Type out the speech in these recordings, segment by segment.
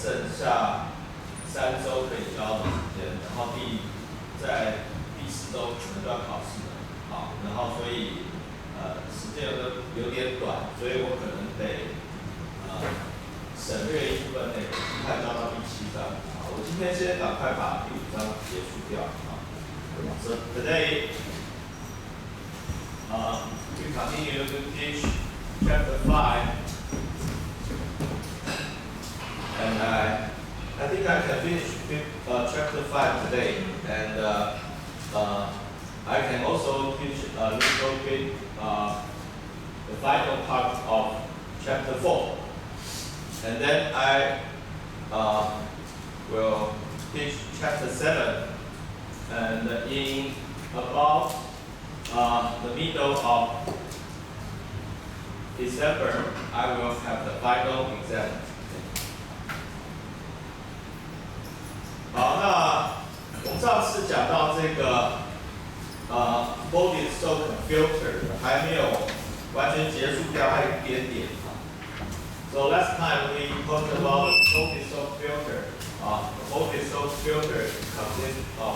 剩下3周可以教的时间，然后在第4周可能就要考试了，好，然后所以时间有点短，所以我可能得省略一部分内容，尽快教到第7章。好，我今天先赶快把第5章结束掉啊。So today, we continue to teach chapter 5, and I think I can finish chapter 5 today, and I can also teach a little bit the final part of chapter 4, and then I will teach chapter 7, and in about the middle of December, I will have the final exam. 好，那我们上次讲到这个voltage soak filter 还没有完全结束掉，还有一点点。So last time we talked about the voltage soak filter. The voltage soak filter consists of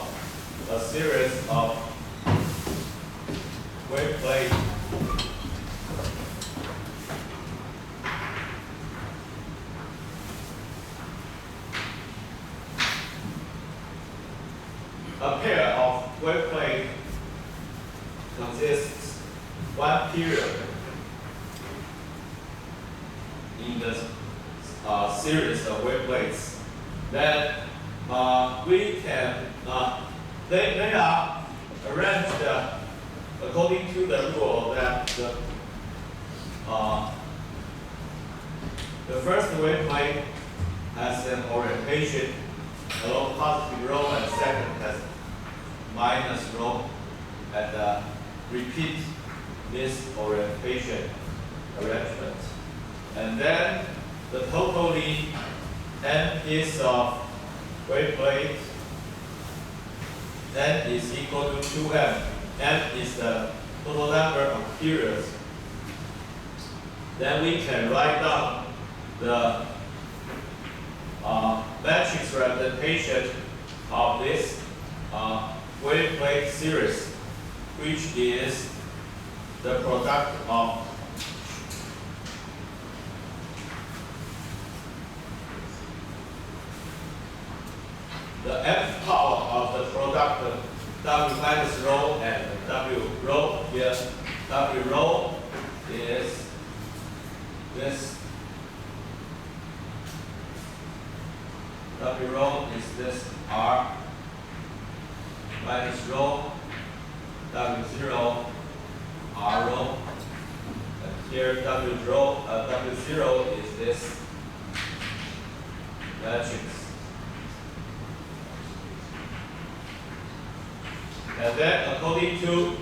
a series of wave plates a pair of wave plates consists one period in the series of wave plates. Then we can they are arranged according to the rule that the first wave plate has an orientation along positive rho, and second has minus rho, and repeat this orientation arrangement. And then the totally n piece of wave plate, n is equal to 2m. M is the total number of periods. Then we can write down the matrix representation of this wave plate series, which is the product of the nth power of the product of W minus rho and W rho. Here, W rho is this. W rho is this R minus rho, W0 R rho, and here W0 is this matrix. And then according to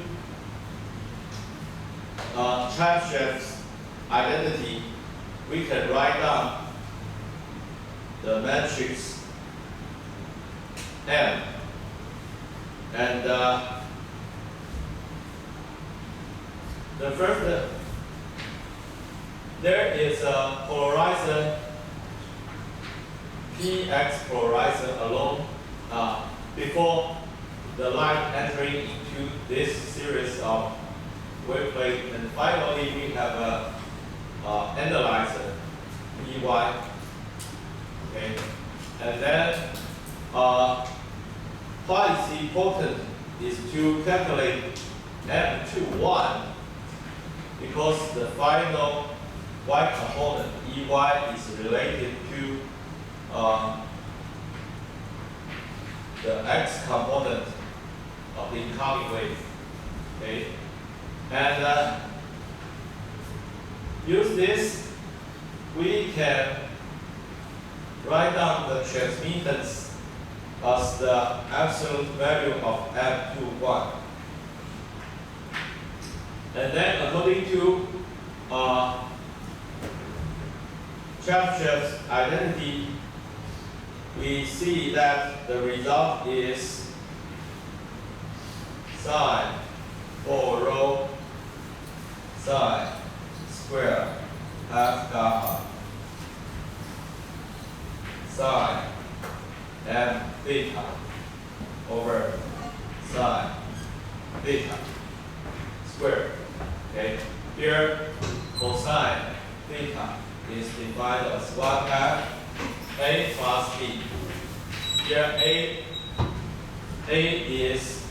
Chebyshev identity, we can write down the matrix M, and the first there is a polarizer, px polarizer alone before the light entering into this series of wave plates, and finally we have a analyzer, Ey. Okay, and then why it's important is to calculate M21, because the final y component Ey is related to the x component of the incoming wave. Okay, and use this, we can write down the transmittance as the absolute value of M21. And then according to Chebyshev's identity, we see that the result is sine 4 rho sine square half gamma sine m theta over sine theta squared. Okay, here cosine theta is defined as 1 half a plus b. Here a is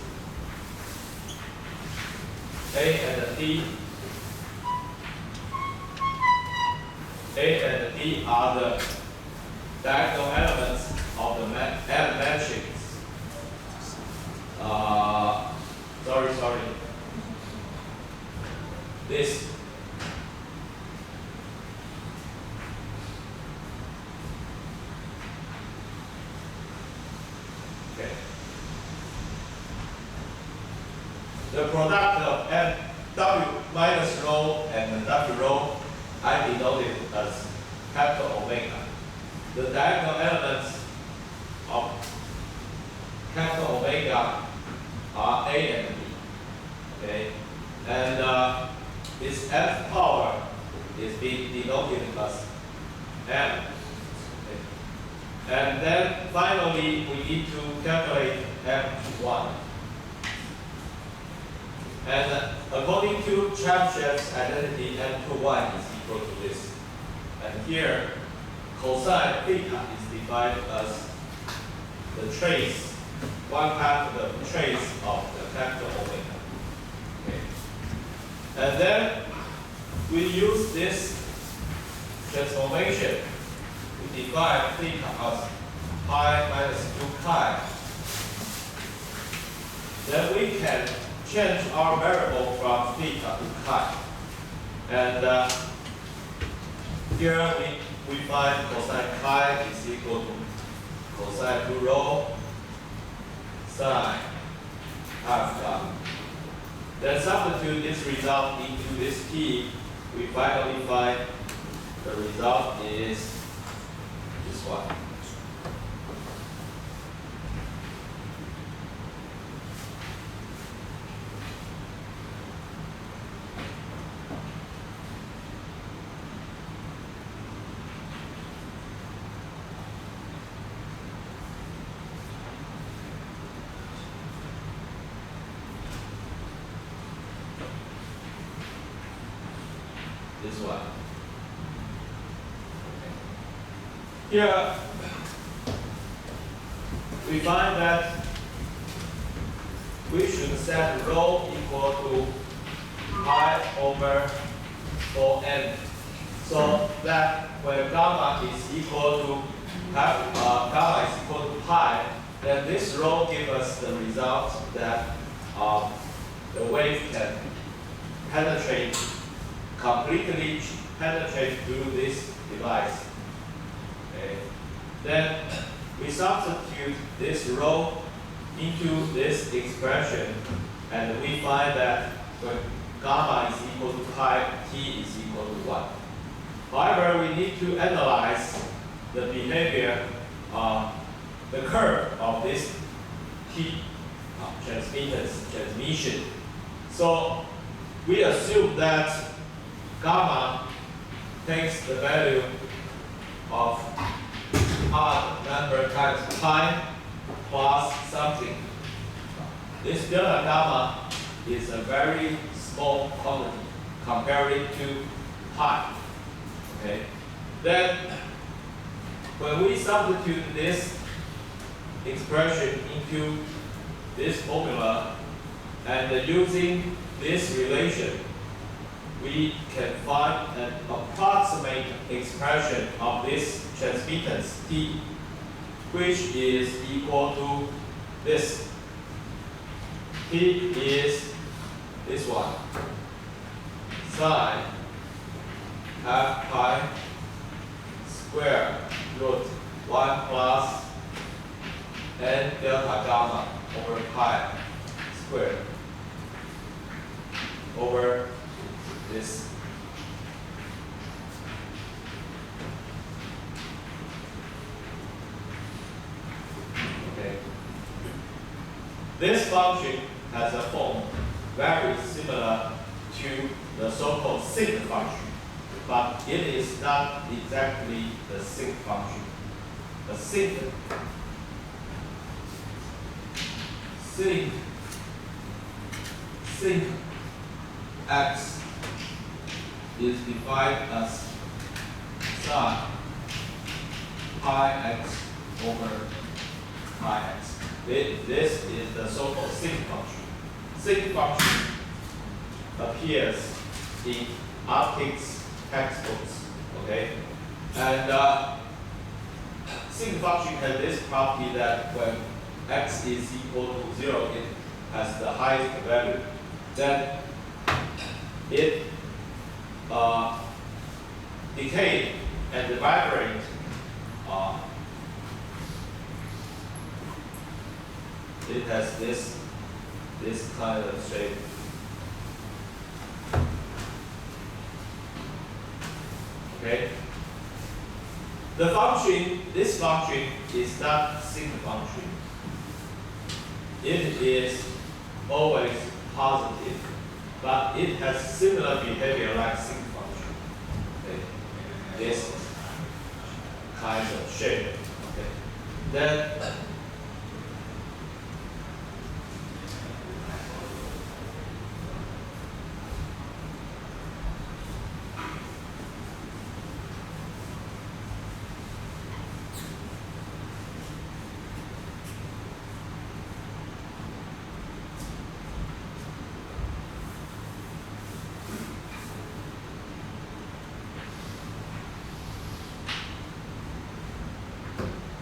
A and D. A and D are the diagonal elements of the matrix. Sorry. This. Okay. The product of W minus rho and W rho I denoted as capital omega. The diagonal elements of capital omega are A and B. Okay, and this F power is being denoted as M. Okay. And then finally we need to calculate M1. And according to Chebyshev identity, M21 is equal to this. And here, cosine theta is defined as the trace, 1 half the trace of the capital omega. Okay. And then we use this transformation to define theta as pi minus 2 pi. Then we can change our variable from theta to pi. And here we find cosine pi is equal to cosine 2 rho sine half gamma. Then substitute this result into this t. We finally find the result is this one. This one. Here we find that we should set rho equal to pi over 4n, so that when gamma is equal to pi, then this rho gives us the result that the wave can completely penetrate through this device. Okay. Then we substitute this rho into this expression, and we find that when gamma is equal to pi, t is equal to 1. However, we need to analyze the behavior, the curve of this t transmission. So we assume that gamma takes the value of odd number times pi plus something. This delta gamma is a very small quantity compared to pi. Okay. Then when we substitute this expression into this formula and using this relation, we can find an approximate expression of this transmittance T, which is equal to this. T is this one, sine half pi square root 1 plus n delta gamma over pi squared over this. Okay. This function has a form very similar to the so-called sinc function, but it is not exactly the sinc function. a sig x is defined as sine pi x over pi x. This is the so-called sig function. Sig function appears in optics textbooks, okay? And sig function has this property that when x is equal to 0, it has the highest value. Then it decay and evaporate it has this kind of shape. Okay. The function, this function is not sig function. It is always positive, but it has similar behavior like sig function. Okay. This kind of shape. Okay. Then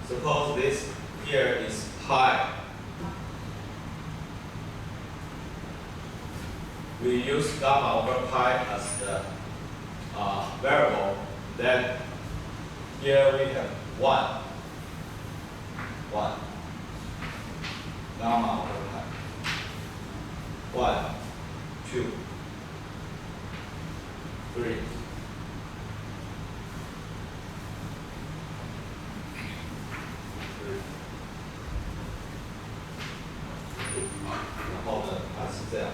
suppose this here is pi. We use gamma over pi as the variable. Then here we have 1 gamma over pi. 1, 2, 3.然后呢，它是这样。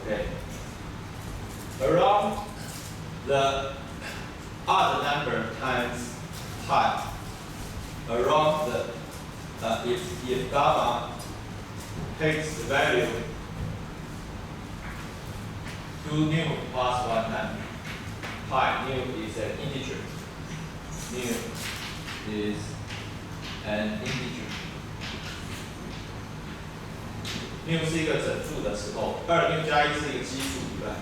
Okay. Around the odd number times pi, around the if gamma takes the value 2 nu plus 1 time pi, nu is an integer. Nu is an integer. nu是一个整数的时候，2nu加1是一个奇数，对吧？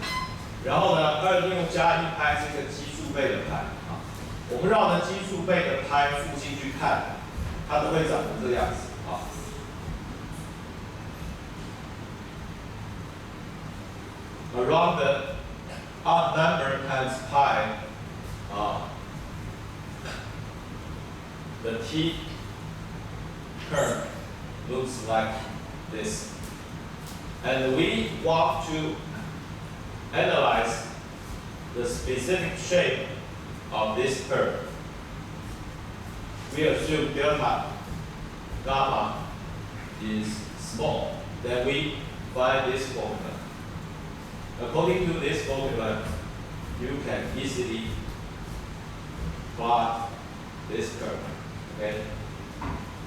然后呢，2nu加1拍是一个奇数倍的拍啊。我们绕着奇数倍的拍附近去看，它都会长成这个样子啊。Around the odd number times pi, the t term looks like this. And we want to analyze the specific shape of this curve. We assume delta gamma is small. Then we find this formula. According to this formula, you can easily plot this curve. Okay?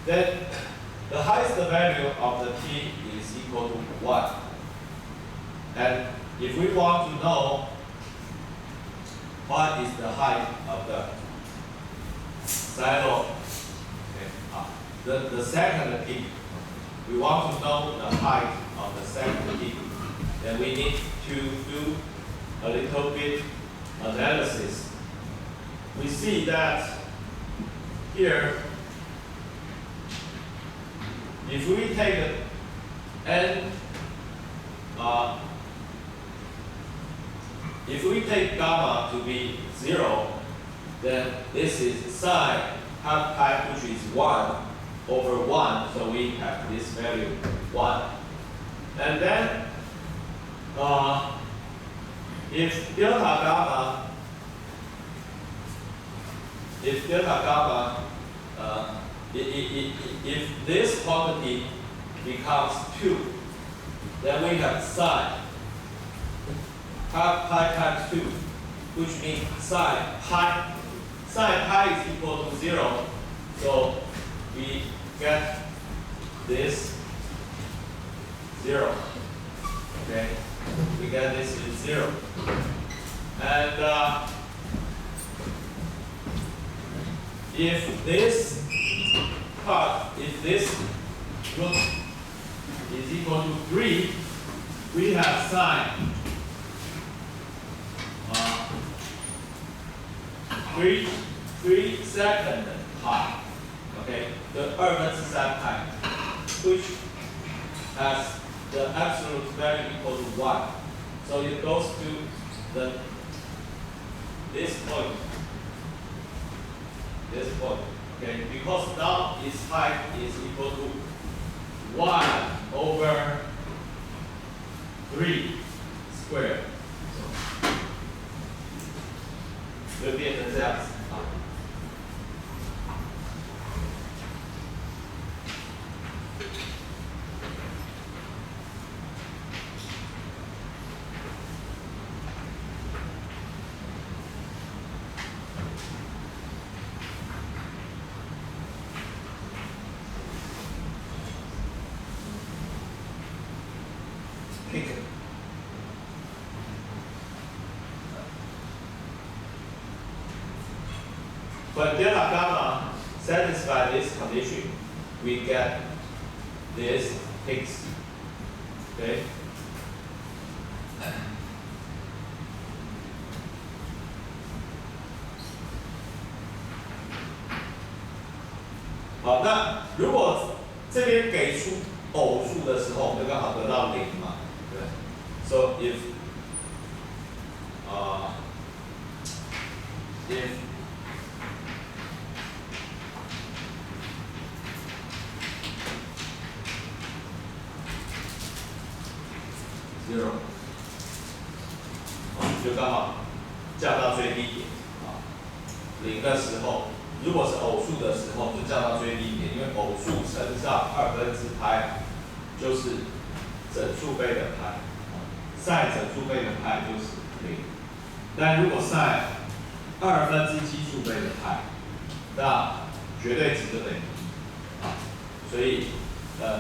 Then the highest value of the t is equal to 1. And if we want to know what is the height of the silo, okay, the second peak, we want to know the height of the second peak, then we need to do a little bit analysis. We see that here, if we take n if we take gamma to be 0, then this is sine half pi, which is 1 over 1, so we have this value 1. And then if delta gamma, if this quantity becomes 2, then we have sine half pi times 2, which means sine pi is equal to 0, so we get this 0. Okay, we get this is 0. And if this part, if this root is equal to 3, we have sine 3 second pi. Okay, the 2/3 pi, which has the absolute value equal to 1. So it goes to this point. Okay, because now its height is equal to 1 over 3 squared. 就变成这样子啊。When delta gamma satisfy this condition, we get this x. Okay. 好，那如果这边给出偶数的时候，我们就刚好得到0嘛，对。So if zero， 就刚好降到最低点啊。0的时候，如果是偶数的时候，就降到最低点，因为偶数乘上2/π就是整数倍的派，sin整数倍的派就是0。但如果sin 2/7数倍的派，那绝对值就等于1啊。所以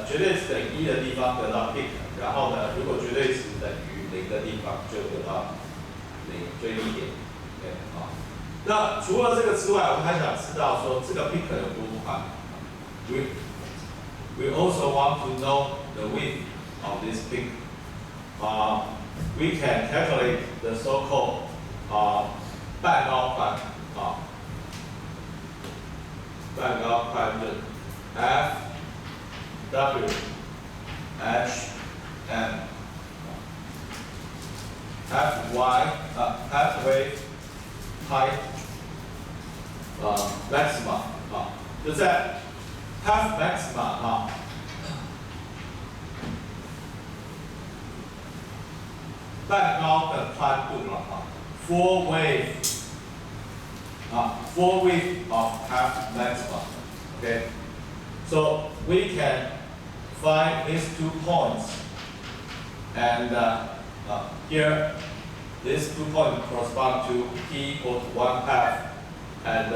绝对值等于1的地方得到 peak。 然后呢，如果绝对值等于0的地方，就得到0最低点。对，好。那除了这个之外，我们还想知道说这个 peak 有多宽。We also want to know the width of this peak. We can calculate the so-called 半高宽啊，半高宽是 F W H M half wave height maxima 啊，就在 half maxima 啊，半高的宽度了啊 ，full wave 啊 ，full wave of half maxima。Okay, so we can find these 2 points. And here, these 2 points correspond to p equal to 1/2, and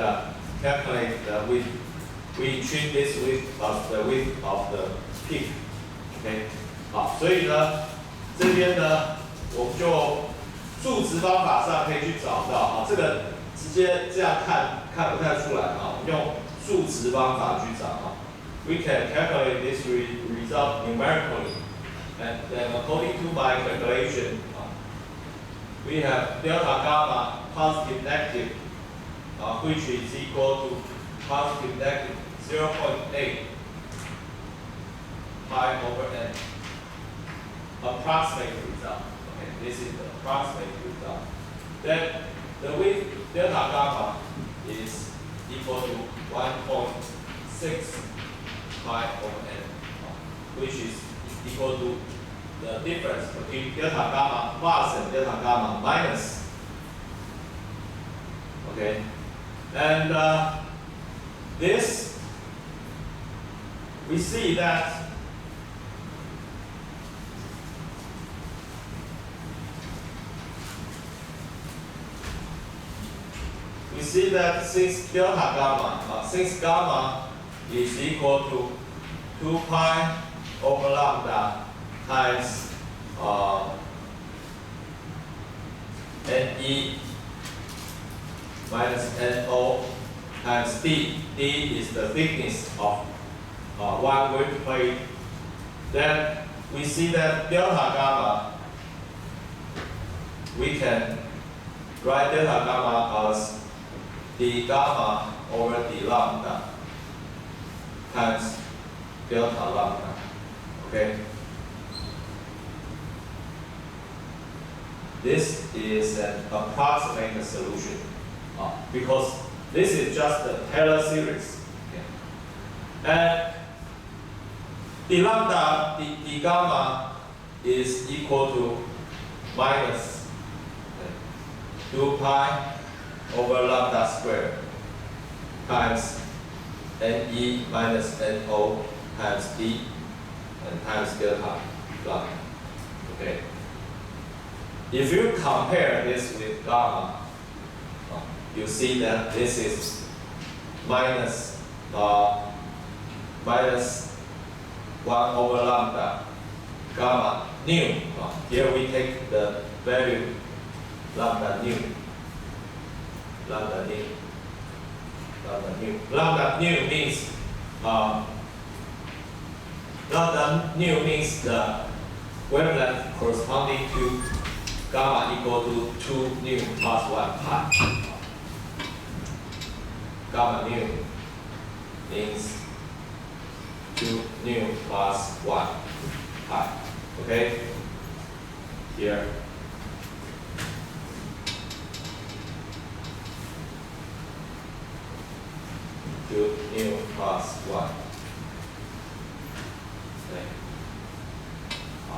calculate the width. We treat this width as the width of the peak. OK， 好，所以呢，这边呢，我们就数值方法上可以去找到啊，这个直接这样看不太出来啊，我们用数值方法去找啊。We can calculate this result numerically. And then according to my calculation, we have delta gamma positive negative, which is equal to positive negative 0.8 pi over n. Approximate result. Okay, this is the approximate result. then the width delta gamma is equal to 1.6 pi over n, which is equal to the difference between delta gamma plus and delta gamma minus. Okay, and this we see that since since gamma is equal to 2 pi over lambda times NE minus NO times D. D is the thickness of one wave plate. Then we see that delta gamma, we can write delta gamma as d gamma over d lambda times delta lambda. Okay. This is an approximate solution because this is just a Taylor series. Okay. And d lambda, d gamma is equal to minus 2 pi over lambda squared times NE minus NO times D and times delta lambda. Okay. If you compare this with gamma, you see that this is minus 1 over lambda gamma nu. Here we take the value lambda nu. Lambda nu means the wavelength corresponding to gamma equal to 2 nu plus 1 pi. Gamma nu means 2 nu plus 1 pi. Okay? Here. 2 nu plus 1。对，好。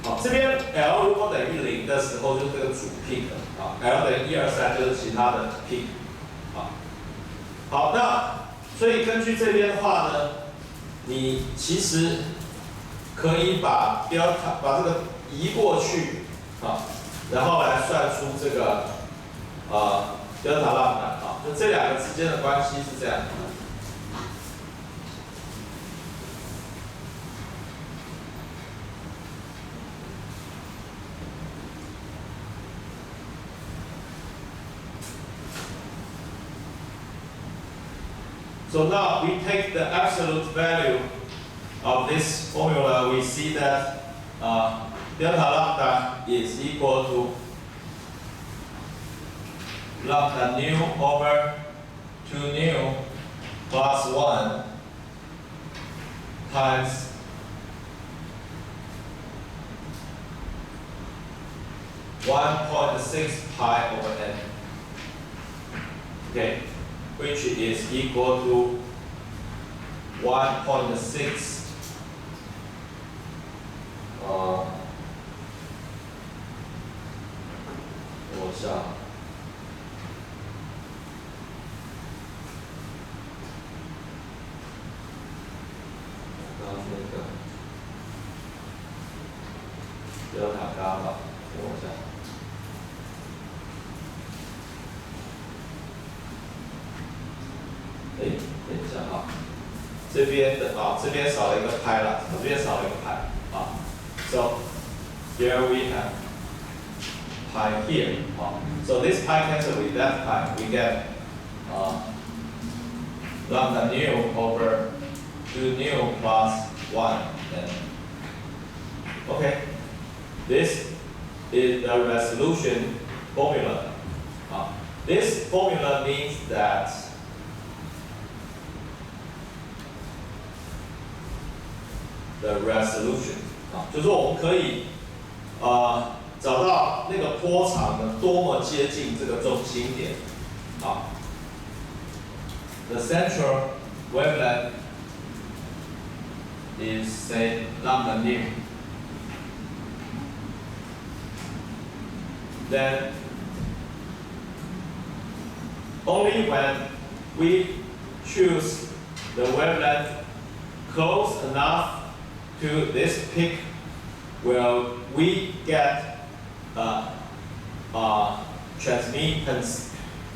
好，这边 L 如果等于0的时候，就是这个主 peak 啊 ，L 等于1、2、3就是其他的 peak 啊。好，那所以根据这边的话呢，你其实可以把这个移过去啊。 然后来算出这个delta lambda 啊，就这两个之间的关系是这样的。So now we take the absolute value of this formula. We see that delta lambda is equal to lambda nu over 2 nu plus 1 times (1.6 pi over n). Okay, which is equal to 1.6 我想，刚刚那个delta gamma，等我一下。等一下啊，这边的这边少了一个派了，这边少了一个派啊。So here we have pi here. So this pi cancel with that pi. We get lambda nu over 2 nu plus 1. And okay, this is the resolution formula. This formula means that the resolution 啊，就是说我们可以找到那个波长呢多么接近这个中心点啊。The central wavelength is say lambda nu. Then only when we choose the wavelength close enough to this peak will we get transmittance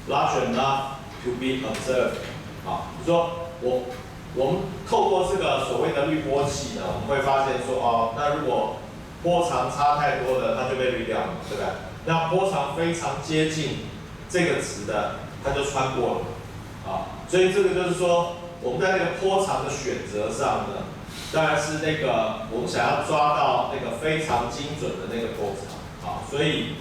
large enough to be observed. 啊，就是说我们透过这个所谓的滤波器呢，我们会发现说哦，那如果波长差太多的，它就被滤掉了，对不对？那波长非常接近这个值的，它就穿过了，啊，所以这个就是说我们在那个波长的选择上呢，当然是那个我们想要抓到那个非常精准的那个波长，啊，所以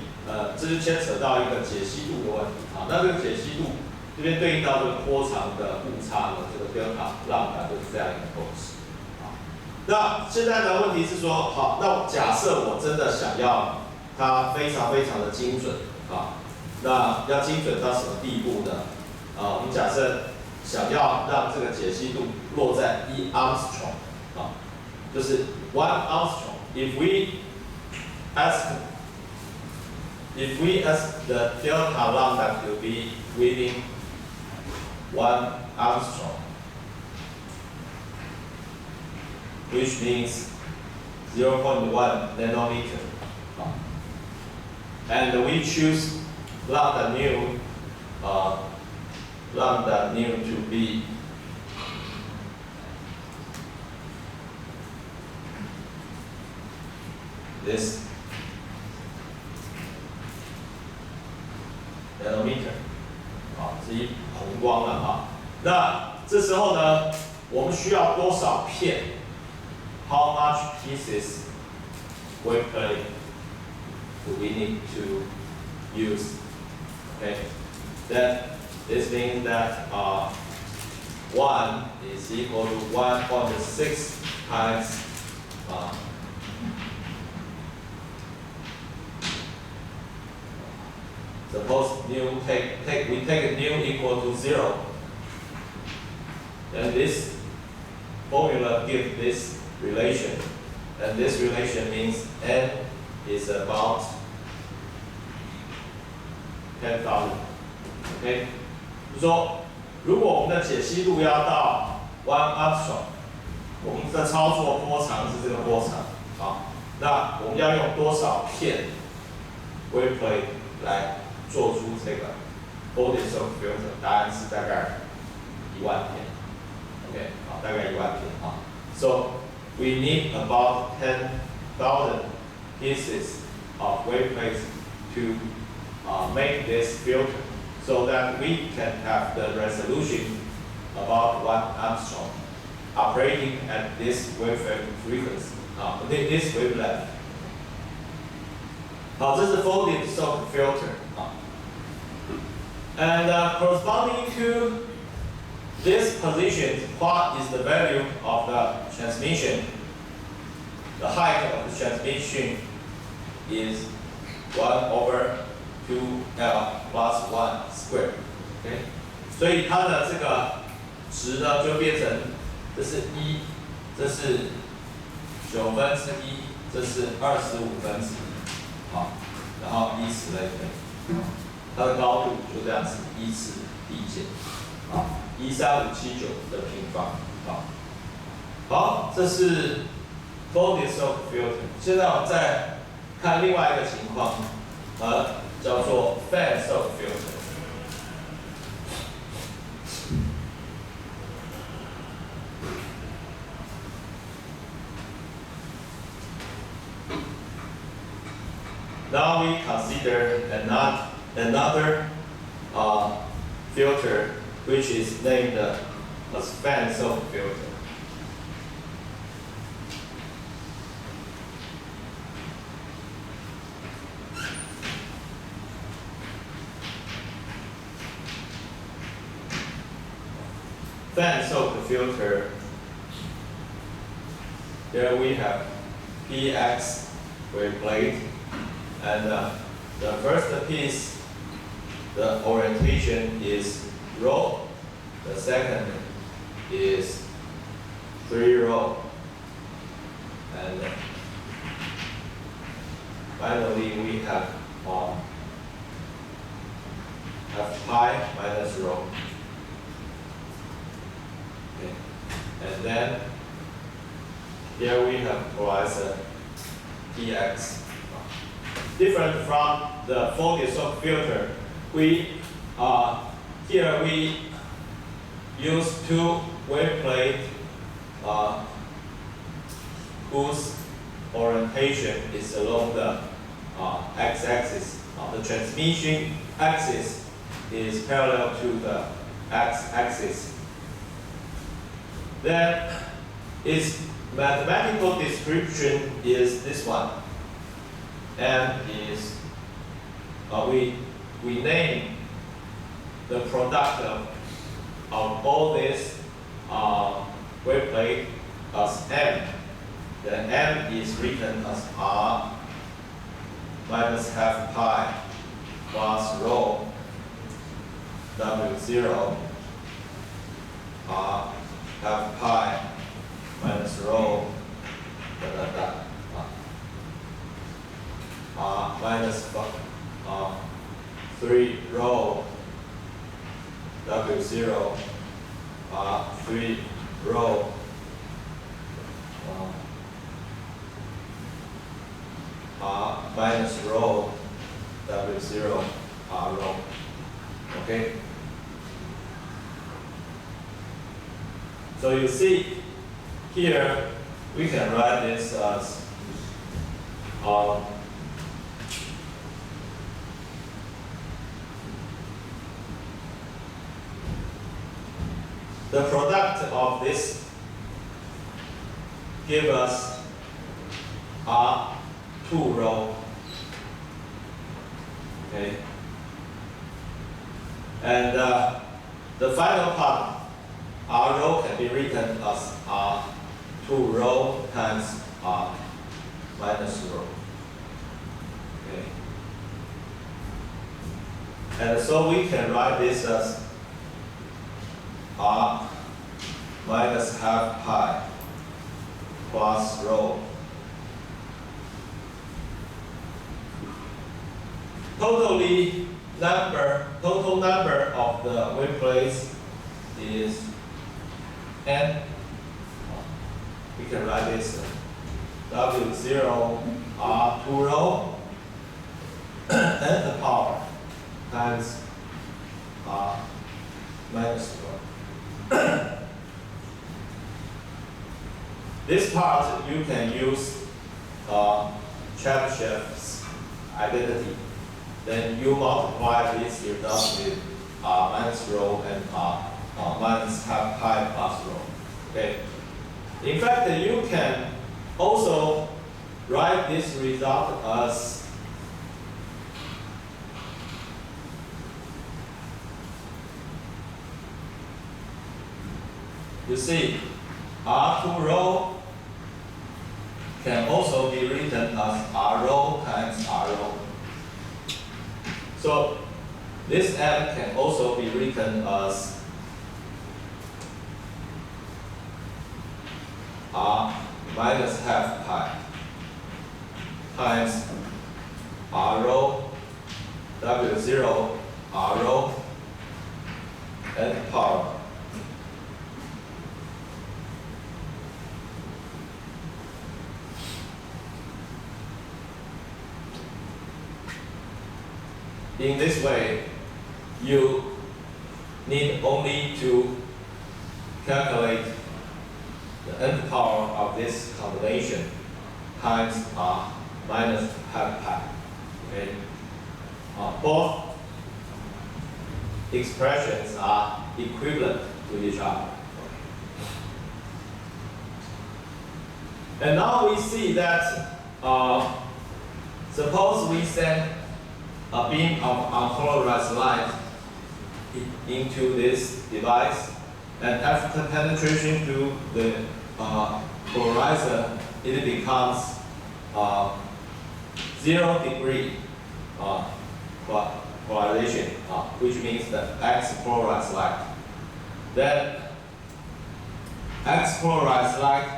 这就牵扯到一个解析度的问题，啊，那这个解析度。这边对应到这个波长的误差呢，这个delta lambda就是这样一个公式。好，那现在的问题是说，好，那假设我真的想要它非常非常的精准啊，那要精准到什么地步呢？我们假设想要让这个解析度落在1 angstrom 啊，就是 1 angstrom。If we ask the delta lambda to be within 1 angstrom, which means 0.1 nanometer. And we choose lambda nu to be this nanometer. 是一红光了哈。那这时候呢，我们需要多少片 ？How much pieces waveplate do we need to use? Okay, then this means that 1 is equal to 1.6 times suppose we take nu equal to 0. Then this formula gives this relation, and this relation means n is about 10,000. OK， 就是说，如果我们的解析度要到1 angstrom， 我们的操作波长是这个波长，好，那我们要用多少片 waveplate 来做出这个 folded circle filter？ 答案是大概10000片。OK， 好，大概10000片啊。So we need about 10,000 pieces of waveplates to make this filter, so that we can have the resolution about 1 angstrom operating at this wavelength frequency. This wavelength. 好，这是 folded circle filter 啊。And corresponding to this position, what is the value of the transmission? The height of the transmission is 1/2L plus 1 squared. OK， 所以它的这个值呢就变成，这是1，这是1/9，这是1/25，好，然后依此类推。它的高度就这样子依次递减，啊，13579的平方，好，这是 folded circle filter。现在我们再看另外一个情况，叫做 fan circle filter。Now we consider another filter, which is named as fan circle filter. Fan circle filter, here we have PX wave plate, and the first piece, the orientation is rho. The second is 3 rho, and finally we have pi minus rho. Okay. And then here we have horizon Px. Different from the full dissolved filter, we here we use two wave plates whose orientation is along the x-axis. The transmission axis is parallel to the x-axis. Then its mathematical description is this one. M is we name the product of all this wave plate as M. Then M is written as R minus half pi plus rho W0 R half pi minus rho minus 3 rho W0 3 rho minus rho W0 rho. Okay? So you see here we can write this as the product of this give us R2 rho. Okay. And the final part, R rho, can be written as R2 rho times R minus rho. Okay. And so we can write this as R minus half pi plus rho. Total number of the wave plates is n. We can write this W0 R2 rho and the power times R minus rho. This part you can use Chebyshev's identity. Then you multiply this result with minus rho and minus half pi plus rho. Okay. In fact, you can also write this result as you see R2 rho can also be written as R rho times R rho. So this M can also be written as R minus half pi times R rho W0 R rho and power. In this way, you need only to calculate the nth power of this combination times minus half pi. Okay? Both expressions are equivalent to each other. And now we see that suppose we send a beam of unpolarized light into this device, and after penetration to the polarizer, it becomes 0 degree polarization, which means the X polarized light. Then X polarized light,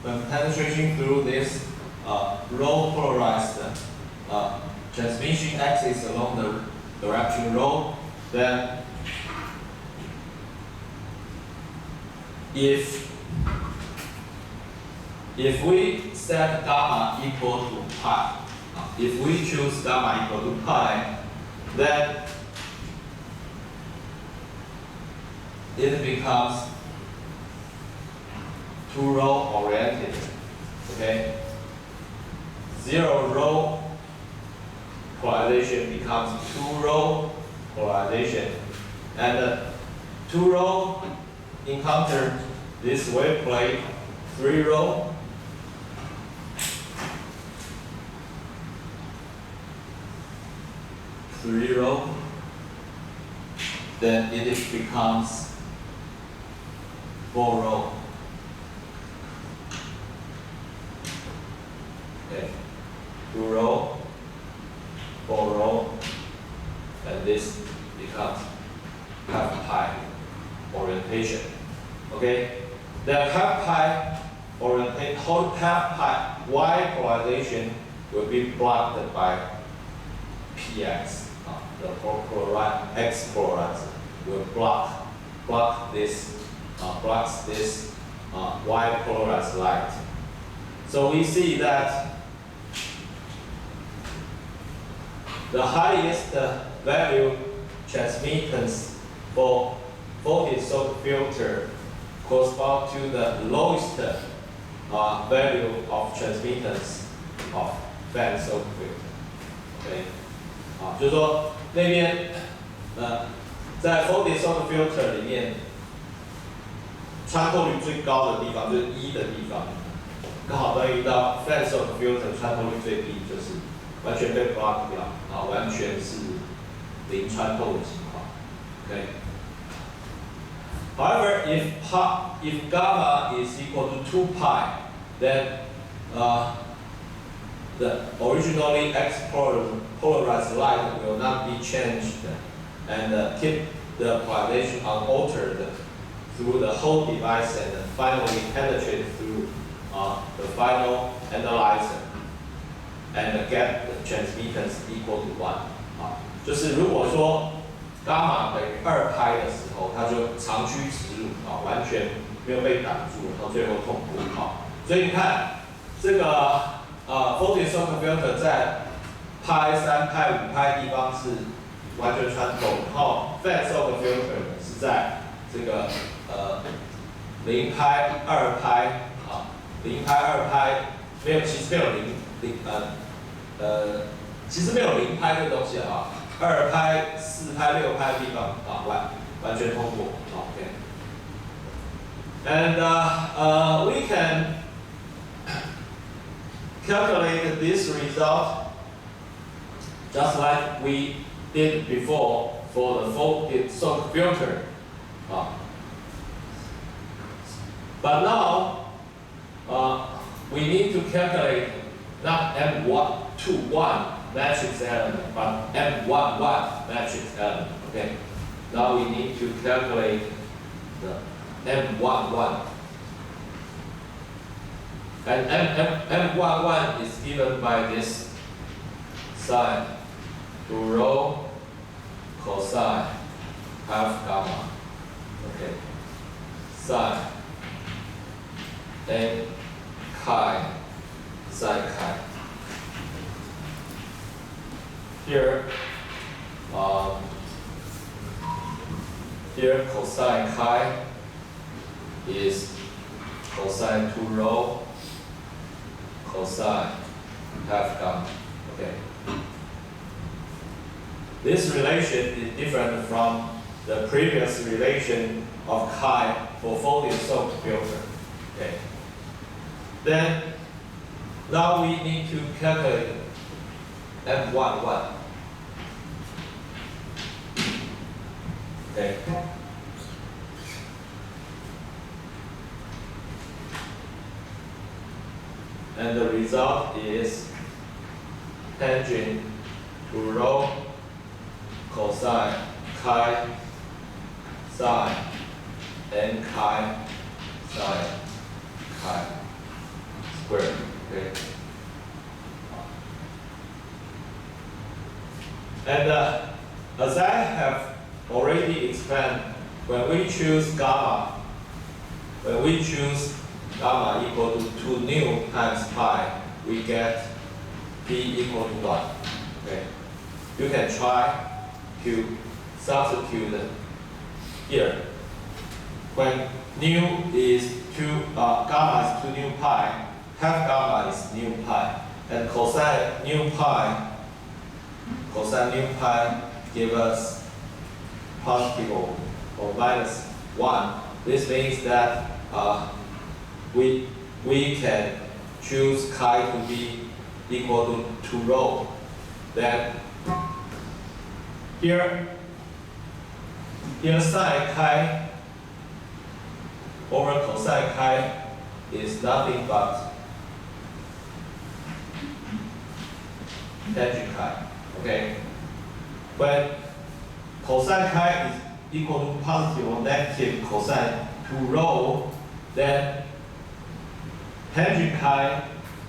when penetrating through this rho polarized transmission axis along the direction rho, then if we set gamma equal to pi, if we choose gamma equal to pi, then it becomes 2 rho oriented. Okay? 0 rho polarization becomes 2 rho polarization, and 2 rho encounter this wave plate 3 rho, then it becomes 4 rho. Okay, 2 rho, 4 rho, and this becomes half pi orientation. Okay, the half pi orientation, half pi Y polarization will be blocked by PX. The polarized X polarized will block this blocks this Y polarized light. So we see that the highest value transmittance for voltage source filter correspond to the lowest value of transmittance of fan source filter. Okay. 就是说那边在 voltage source filter 里面，穿透率最高的地方就是1的地方，刚好对应到 fan source filter 穿透率最低，就是完全被 block 掉，完全是零穿透的情况。Okay. However, if gamma is equal to 2 pi, then the originally X polarized light will not be changed and keep the polarization unaltered through the whole device and finally penetrate through the final analyzer and get the transmittance equal to 1。就是如果说伽马等于2拍的时候，它就长驱直入完全没有被挡住，然后最后痛哭所以你看这个voltage source filter 在拍3拍5拍地方是完全穿透，然后 fan source filter 是在这个0拍2拍0拍2拍没有，其实没有其实没有0拍这个东西2拍、4拍、6拍的地方完全通过。Okay. And we can calculate this result just like we did before for the voltage source filter. But now we need to calculate not M21 matrix element, but M11 matrix element. Okay. Now we need to calculate the M11. And M11 is given by this sine 2 rho cosine half gamma. Okay. Sine n chi sine chi. Here cosine chi is cosine 2 rho cosine half gamma. Okay. This relation is different from the previous relation of chi for voltage source filter. Okay. Then now we need to calculate M11. Okay. and the result is tangent to rho cosine chi sine n chi sine chi squared. Okay. And as I have already explained, when we choose gamma equal to 2 nu times pi, we get p equal to 1. Okay. You can try to substitute here. When nu is gamma is 2 nu pi, half gamma is nu pi, and cosine nu pi give us positive or minus 1. This means that we can choose chi to be equal to 2 rho. Then here sine chi over cosine chi is nothing but tangent chi. Okay. When cosine chi is equal to positive or negative cosine 2 rho, then tangent chi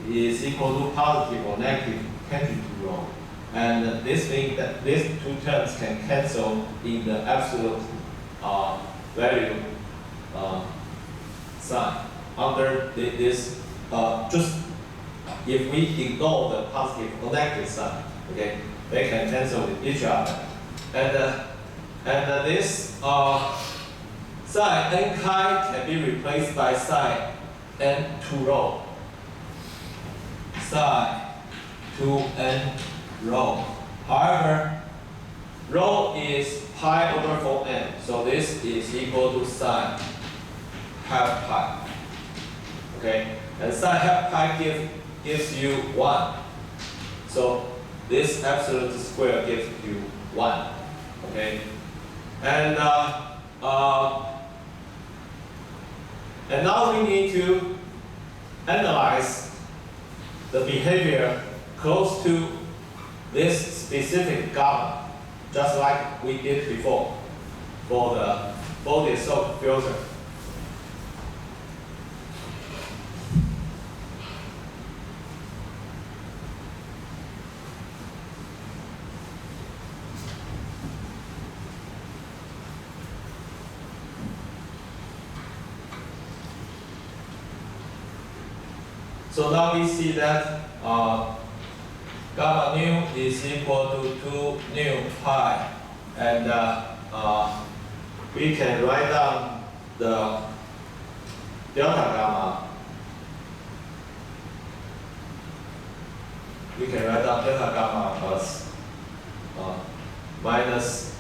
is equal to positive or negative tangent 2 rho. And this means that these two terms can cancel in the absolute value sign. Under this, just if we ignore the positive or negative sign, okay, they can cancel with each other. And this sine n chi can be replaced by sine n 2 rho. Sine 2n rho. However, rho is pi over 4n, so this is equal to sine half pi. Okay, and sine half pi gives you 1. So this absolute square gives you 1. Okay, and now we need to analyze the behavior close to this specific gamma, just like we did before for the Bode-Soak filter. So now we see that gamma nu is equal to 2 nu pi, and we can write down the delta gamma. We can write down delta gamma as minus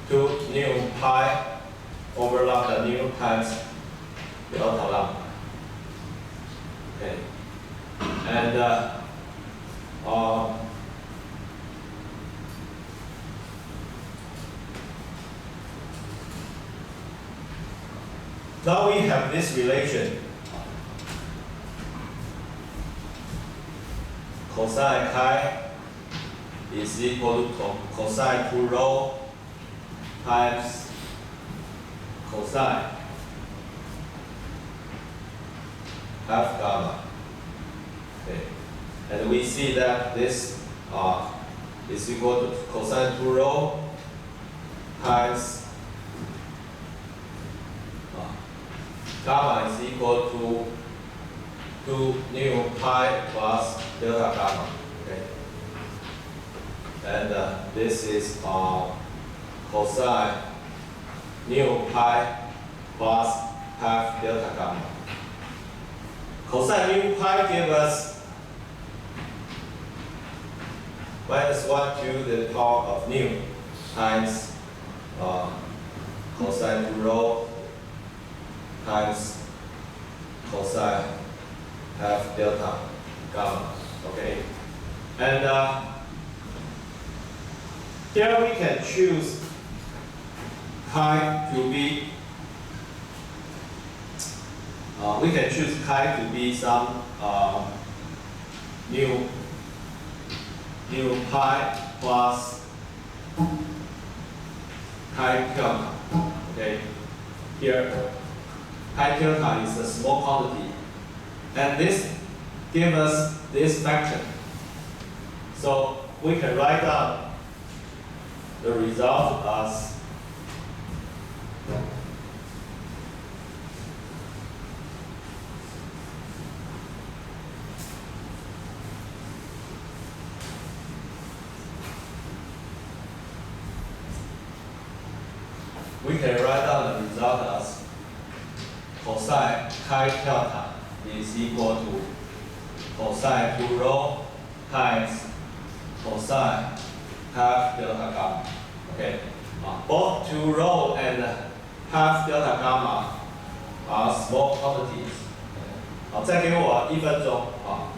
2 nu pi over lambda nu times delta lambda. Okay, and now we have this relation. Cosine chi is equal to cosine 2 rho times cosine half gamma. Okay, and we see that this is equal to cosine 2 rho times gamma is equal to 2 nu pi plus delta gamma. Okay, and this is cosine nu pi plus half delta gamma. Cosine nu pi gives us minus 1 to the power of nu times cosine 2 rho times cosine half delta gamma. Okay, and here we can choose chi to be we can choose chi to be some new pi plus chi delta. Okay, here chi delta is a small quantity, and this gives us this fraction. So we can write down the result as cosine chi delta is equal to cosine 2 rho times cosine half delta gamma. Okay, both 2 rho and half delta gamma are small quantities. 好，再给我1分钟。好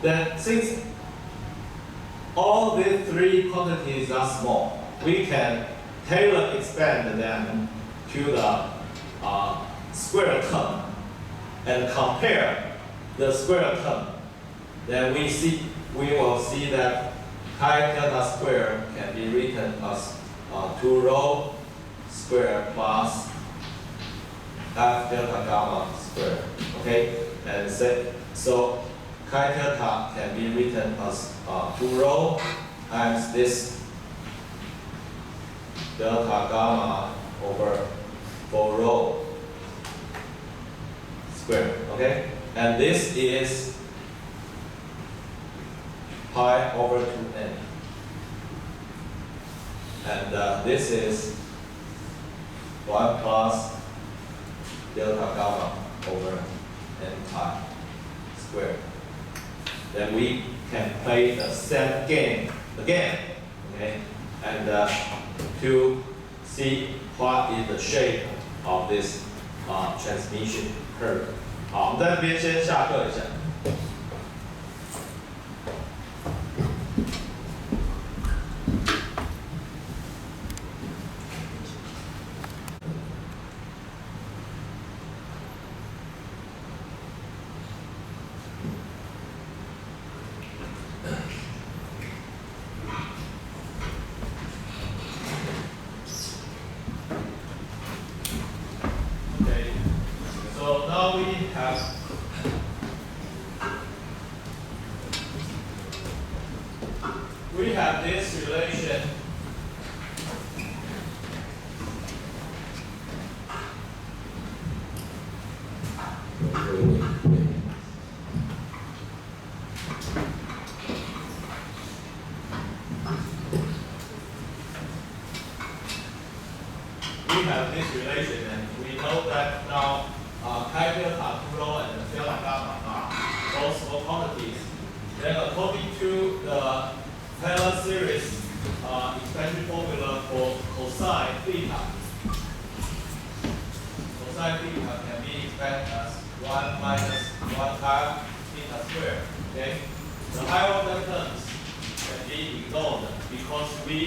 ，Then since all these 3 quantities are small, we can Taylor expand them to the square term and compare the square term. Then we will see that chi delta square can be written as 2 rho square plus half delta gamma square. Okay, and so chi delta can be written as 2 rho times this delta gamma over 4 rho square. Okay, and this is pi over 2n, and this is 1 plus delta gamma over n pi square. Then we can play the same game again. Okay, and to see what is the shape of this transmission curve. 好，我们在这边先下课一下。So now we have this relation and we know that now chi delta, 2 rho, and delta gamma are both small quantities. Then according to the Taylor series expansion formula for cosine theta can be expressed as 1 minus 1 half theta squared. Okay? The higher order terms can be ignored because we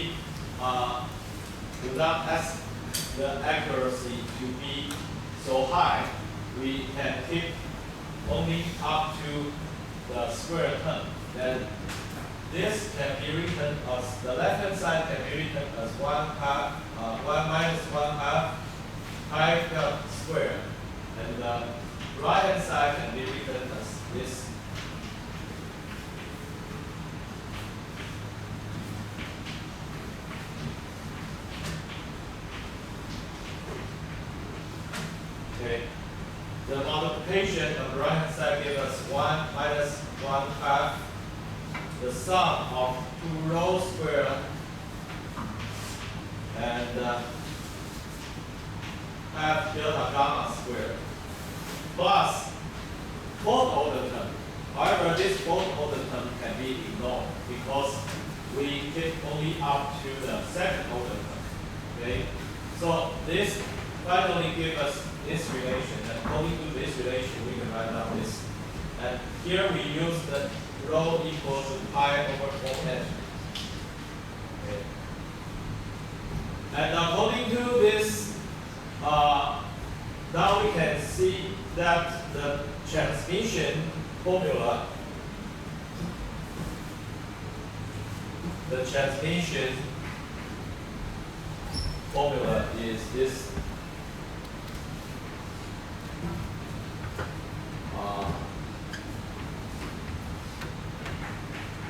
do not test the accuracy to be so high. We can keep only up to the square term. Then this can be written as, the left hand side can be written as 1 minus 1 half pi delta square. And the right hand side can be written as this. Okay. The multiplication of the right hand side gives us 1 minus 1 half the sum of 2 rho squared and half delta gamma squared plus fourth order term. However, this fourth order term can be ignored because we keep only up to the second order term. Okay, so this finally gives us this relation, and according to this relation, we can write down this. And here we use the rho equals to pi over 4n. Okay. And according to this, now we can see that that the transmission formula, is this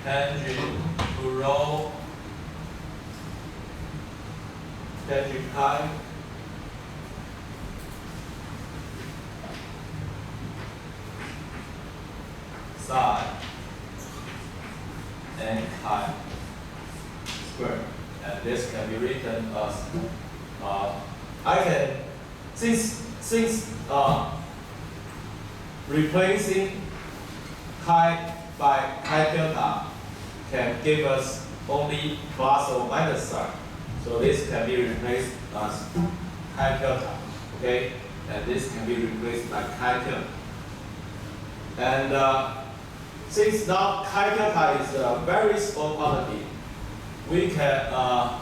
tangent to rho tangent pi psi n pi squared, and this can be written as I can since replacing chi by chi delta can give us only plus or minus sign, so this can be replaced as chi delta, okay, and this can be replaced by chi delta, and since now chi delta is a very small quantity, we can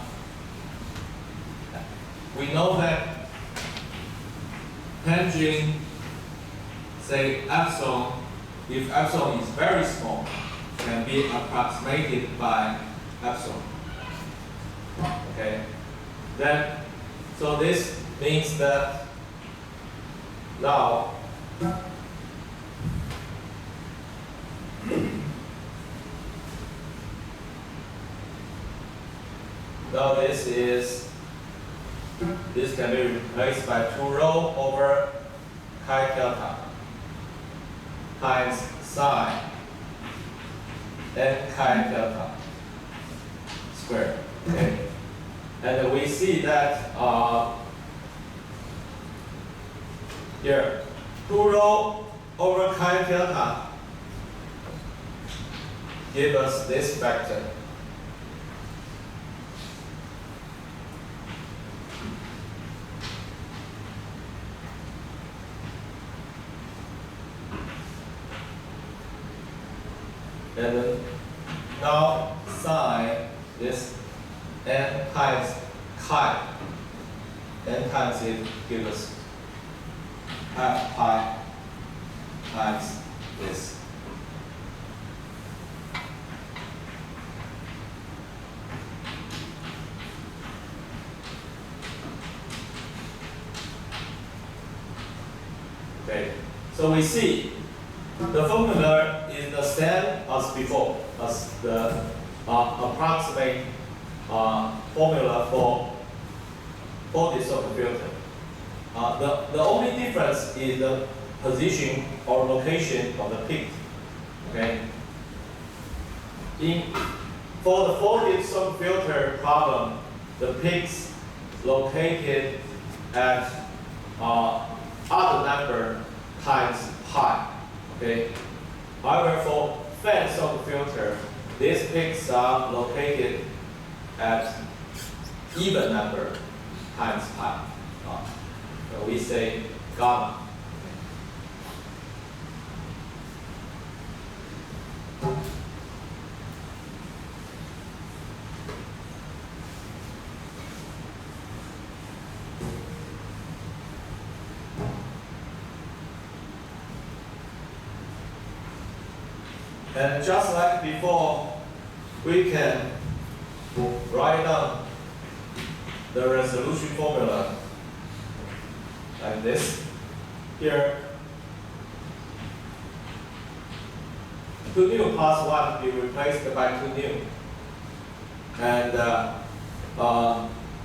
we know that tangent, say epsilon, if epsilon is very small, can be approximated by epsilon. Okay, then so this means that now this can be replaced by 2 rho over chi delta times psi n chi delta squared. Okay, and we see that here 2 rho over chi delta give us this vector. And then now psi is n times chi. N times it gives us half pi times this. Okay, so we see the formula is the same as before, as the approximate formula for this sort of filter. The only difference is the position or location of the peak. Okay. For the folded sort filter problem, the peaks located at other number times pi. Okay. However, for fed sort filter, these peaks are located at even number times pi. So we say gamma. And just like before, we can write down the resolution formula like this. Here, 2 nu plus 1 will be replaced by 2 nu. And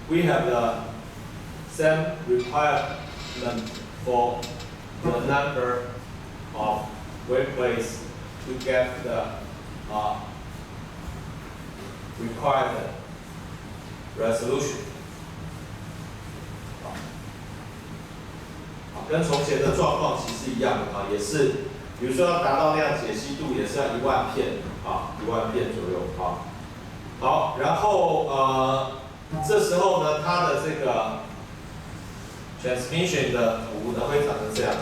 we have the same requirement for the number of waveplanes to get the required resolution. 跟从前的状况其实一样的也是，比如说要达到那样解析度，也是要1万片1万片左右好，然后这时候呢，它的这个 transmission 的图呢会长成这样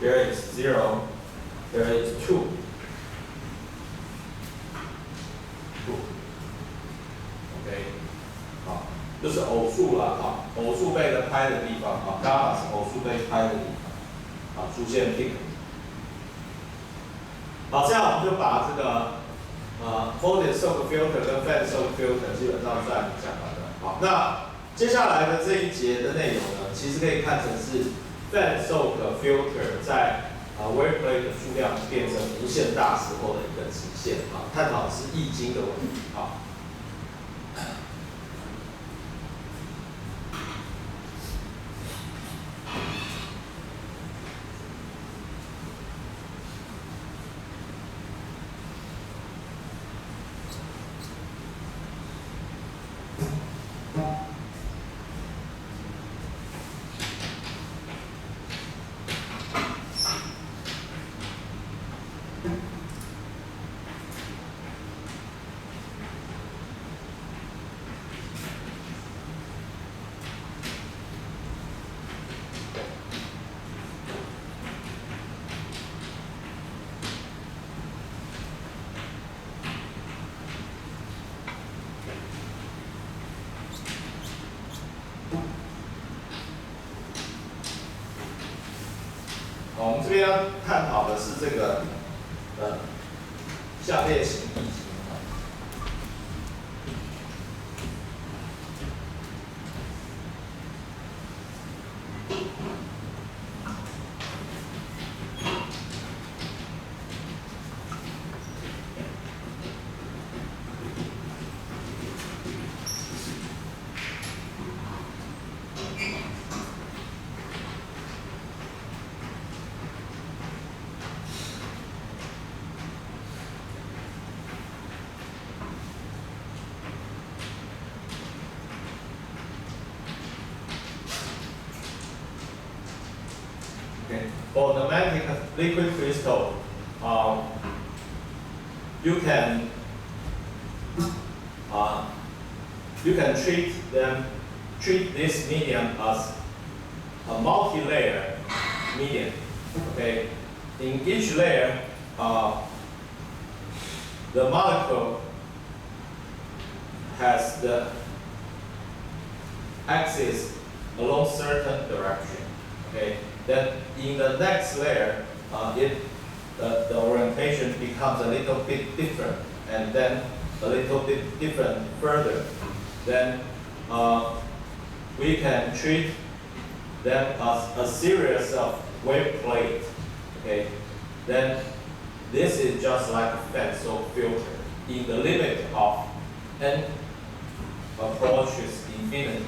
there is 0, there is 2. 2。OK， 好，就是偶数了啊，偶数被拍的地方啊，伽马是偶数被拍的地方，啊，出现 peak。好，这样我们就把这个folded soak filter 跟 fed soak filter 基本上算讲完了。好，那接下来的这一节的内容呢，其实可以看成是 fed soak filter 在wave plate 的数量变成无限大时候的一个极限啊，探讨的是易经的问题啊。我们这边要探讨的是这个下列型易经。For pneumatic liquid crystal, you can treat this medium as a multi-layer medium. Okay, in each layer, the molecule has the axis along certain direction. Okay. Then in the next layer, the orientation becomes a little bit different, and then a little bit different further. Then we can treat them as a series of wave plates. Okay. Then this is just like a fed soak filter in the limit of n approaches infinity.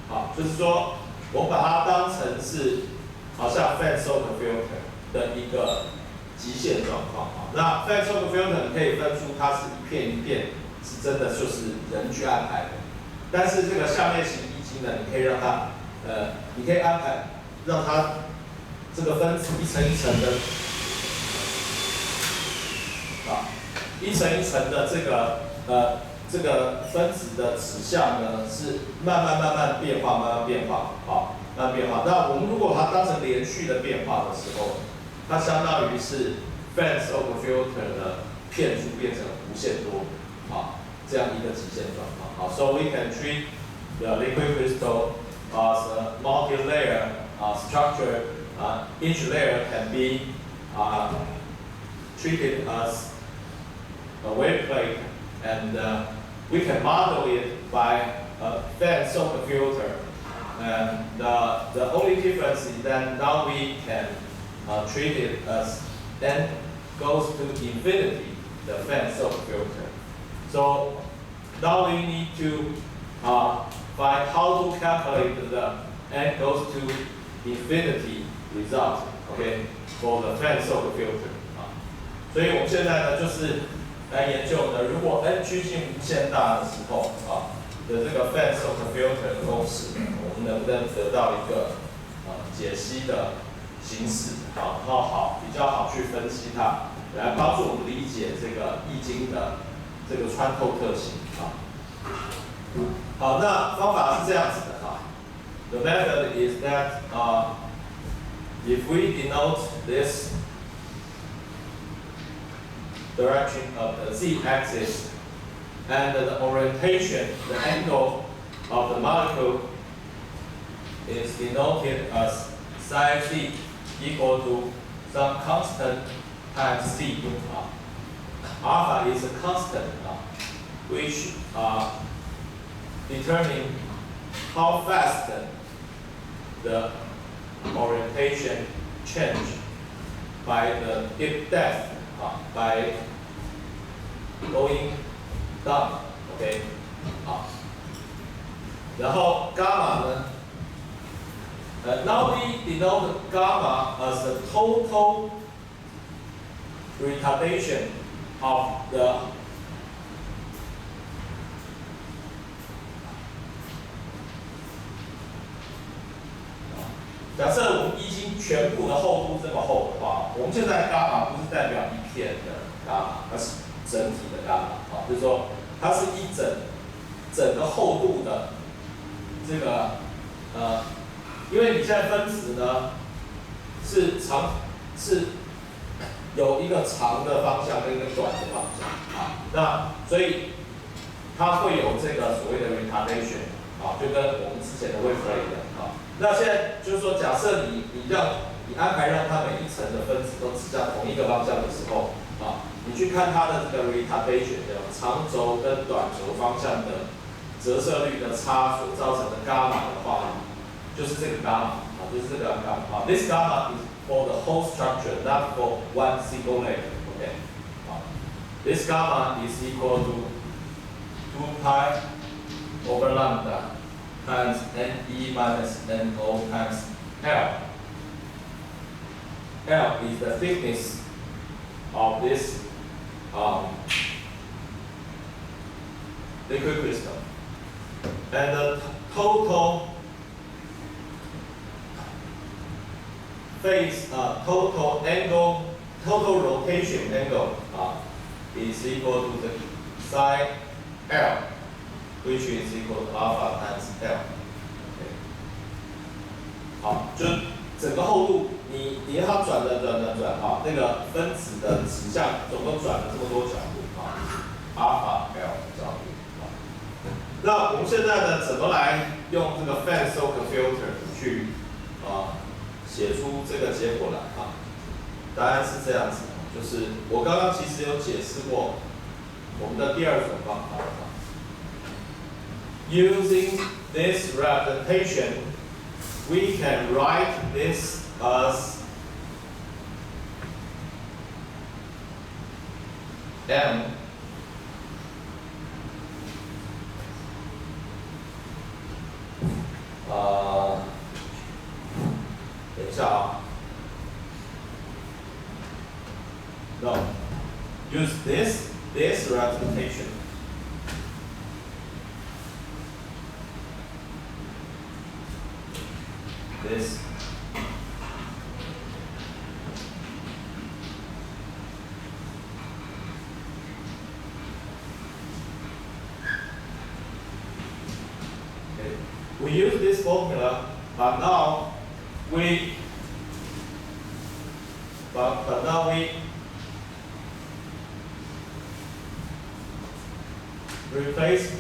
好，就是说，我把它当成是好像 fed soak filter 的一个极限状况啊。那 fed soak filter 你可以分出它是一片一片，是真的就是人去安排的。但是这个下列型易经呢，你可以让它你可以安排让它这个分子一层一层的一层一层的这个分子的指向呢是慢慢变化，慢慢变化，好，慢慢变化。那我们如果把它当成连续的变化的时候，它相当于是 fed soak filter 的片数变成无限多，好，这样一个极限状况。好 ，so we can treat the liquid crystal as a multi-layer structure. Each layer can be treated as a wave plate, and we can model it by a fed soak filter. And the only difference is that now we can treat it as n goes to infinity, the fed soak filter. So now we need to find how to calculate the n goes to infinity result, okay, for the fed soak filter. 所以我们现在呢，就是来研究呢，如果 n 趋近无限大的时候的这个 Fan-Soak filter 的公式，我们能不能得到一个解析的形式然后比较好去分析它，来帮助我们理解这个易经的这个穿透特性好，那方法是这样子的The method is that if we denote this direction of the z-axis and the orientation, the angle of the molecule is denoted as psi z equal to some constant times c. Alpha is a constant which determine how fast the orientation change by the deep depth by going down, OK， 好，然后伽马呢？Now we denote gamma as the total retardation of the假设我们易经全部的厚度这么厚的话，我们现在伽马不是代表一片的伽马，而是整体的伽马就是说它是一整个厚度的这个因为你现在分子呢是有一个长的方向跟一个短的方向那所以它会有这个所谓的 retardation 就跟我们之前的 wavelet 一样那现在就是说，假设你安排让它每一层的分子都指向同一个方向的时候你去看它的这个 retardation 长轴跟短轴方向的折射率的差所造成的伽马的话，就是这个伽马就是这个伽马This gamma is for the whole structure, not for one single layer. Okay. This gamma is equal to 2 pi over lambda times ne minus no times L. L is the thickness of this liquid crystal. And the total phase, total angle, total rotation angle is equal to the psi L, which is equal to alpha times L. Okay. 好，就整个厚度，你让它转那个分子的指向总共转了这么多角度alpha L 角度那我们现在呢，怎么来用这个 Fan-Soak filter 去写出这个结果来答案是这样子，就是我刚刚其实有解释过我们的第二种方法Using this representation, we can write this as M等一下No, use this representation. This okay. We use this formula, but now we replace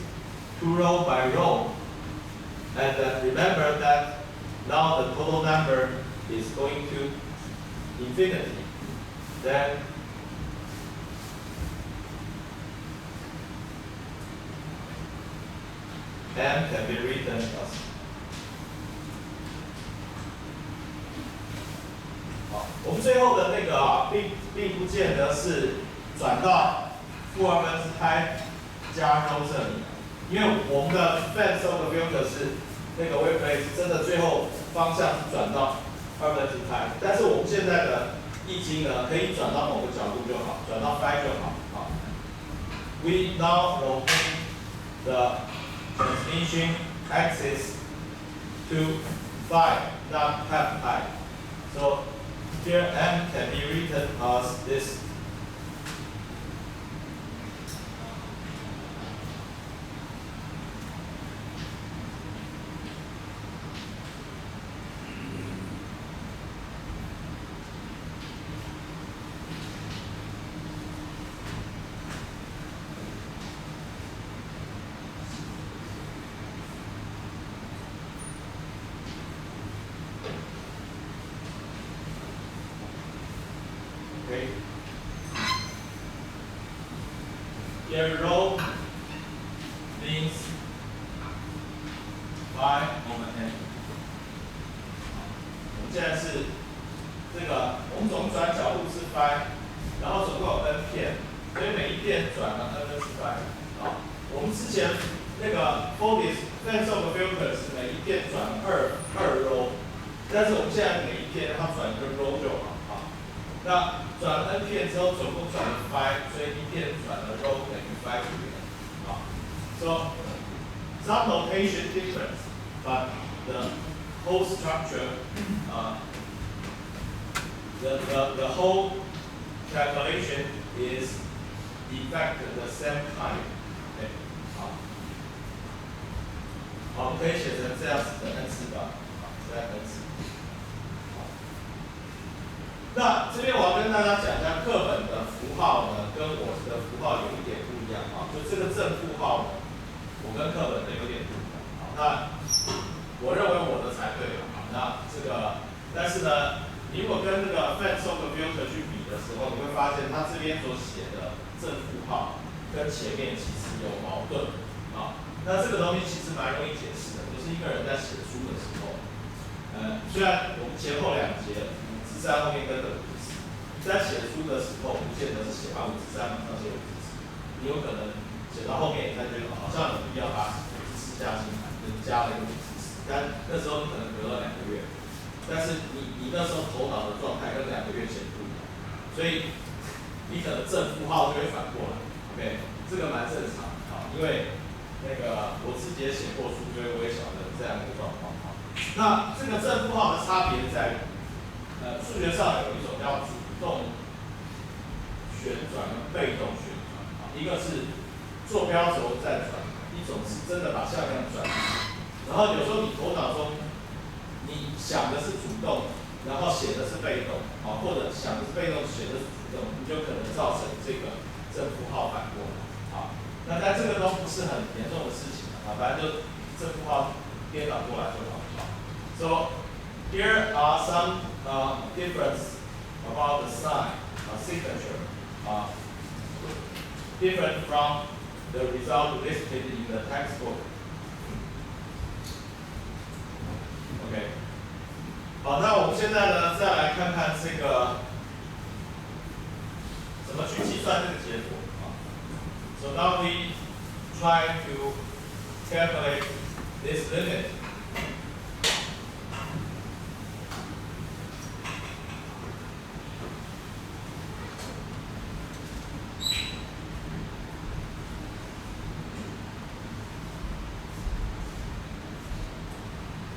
2 row by row, and remember that now the total number is going to infinity. Then M can be written as 我们最后的那个并不见得是转到负2分之派加 rho 这里，因为我们的 Fan-Soak filter 是那个 wavelet 真的最后方向是转到2分之派，但是我们现在的易经呢，可以转到某个角度就好，转到 phi 就好 we now rotate the transmission axis to phi, not half pi. So here m can be written as this. Okay. Here rho means phi over n。我们现在是这个，我们总转角度是 phi， 然后总共有 n 片，所以每一片转了 n 是 phi。好，我们之前那个 Folded Fensold filter 是每一片转2 rho， 但是我们现在每一片让它转一个 rho 就好。那转 n 片之后，总共转了 phi， 所以一片转了 rho 等于 phi 这边。好 ，so some notation difference, but the whole structure, the whole calculation is in fact the same kind. OK， 好，好，我们可以写成这样子的 n 次吧，好，这样 n 次。那这边我要跟大家讲一下课本的符号呢，跟我的符号有一点不一样啊。就这个正负号呢，我跟课本的有点不一样。好，那我认为我的才对啊。那这个，但是呢，你如果跟这个 Fensold filter 去比的时候，你会发现它这边所写的正负号跟前面其实有矛盾啊。那这个东西其实蛮容易解释的，就是一个人在写书的时候，虽然我们前后两节。在后面跟着五十，在写书的时候，不见得是写完53马上写50，你有可能写到后面，你才觉得好像有必要把50加进来，就加了一个50，但那时候你可能隔了2个月，但是你那时候头脑的状态跟2个月前不一样，所以你可能正负号就会反过来 ，OK， 这个蛮正常啊，因为那个我自己也写过书，所以我也晓得这样一个状况啊。那这个正负号的差别在于。数学上有一种叫主动旋转跟被动旋转啊，一个是坐标轴在转，一种是真的把向量转。然后有时候你头脑中你想的是主动，然后写的是被动啊，或者想的是被动，写的是主动，你就可能造成这个正负号反过来啊。那但这个都不是很严重的事情啊，反正就正负号颠倒过来就好了。So here are some difference about the sign signature, different from the result listed in the textbook. OK， 好，那我们现在呢，再来看看这个怎么去计算这个结果啊。So now we try to calculate this limit.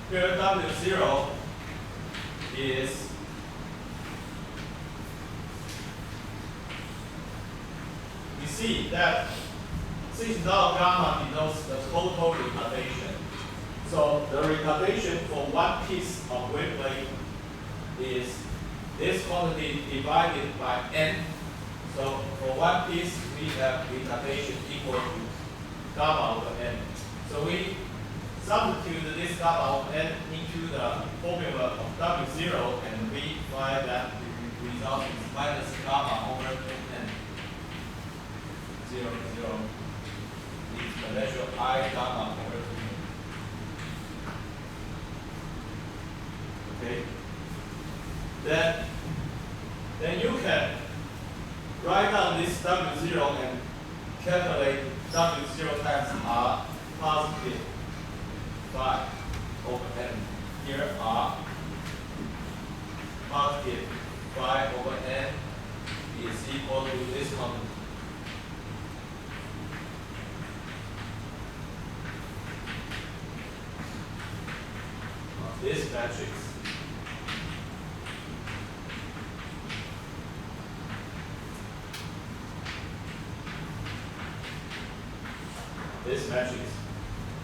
Here W0 is we see that since now gamma denotes the total retardation, so the retardation for one piece of wavelength is this quantity divided by n. So for one piece we have retardation equal to gamma over n. So we substitute this gamma of n into the formula of W0 and we find that the result is minus gamma over n. 0, 0 is potential I gamma over 2. Okay. Then you can write down this W0 and calculate W0 times R positive 5 over n. Here R positive 5 over n is equal to this quantity. matrix. This matrix.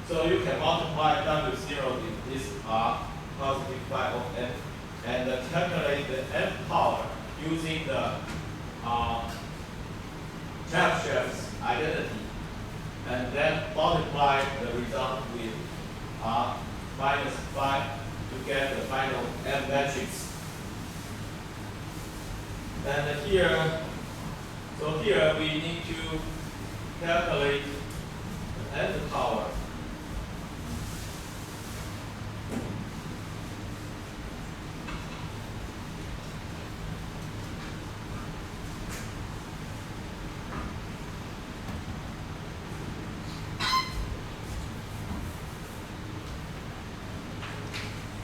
So you can multiply W0 with this R positive phi of n and calculate the n power using the Chebyshev identity, and then multiply the result with R minus phi to get the final n matrix. And here, so here we need to calculate the n power.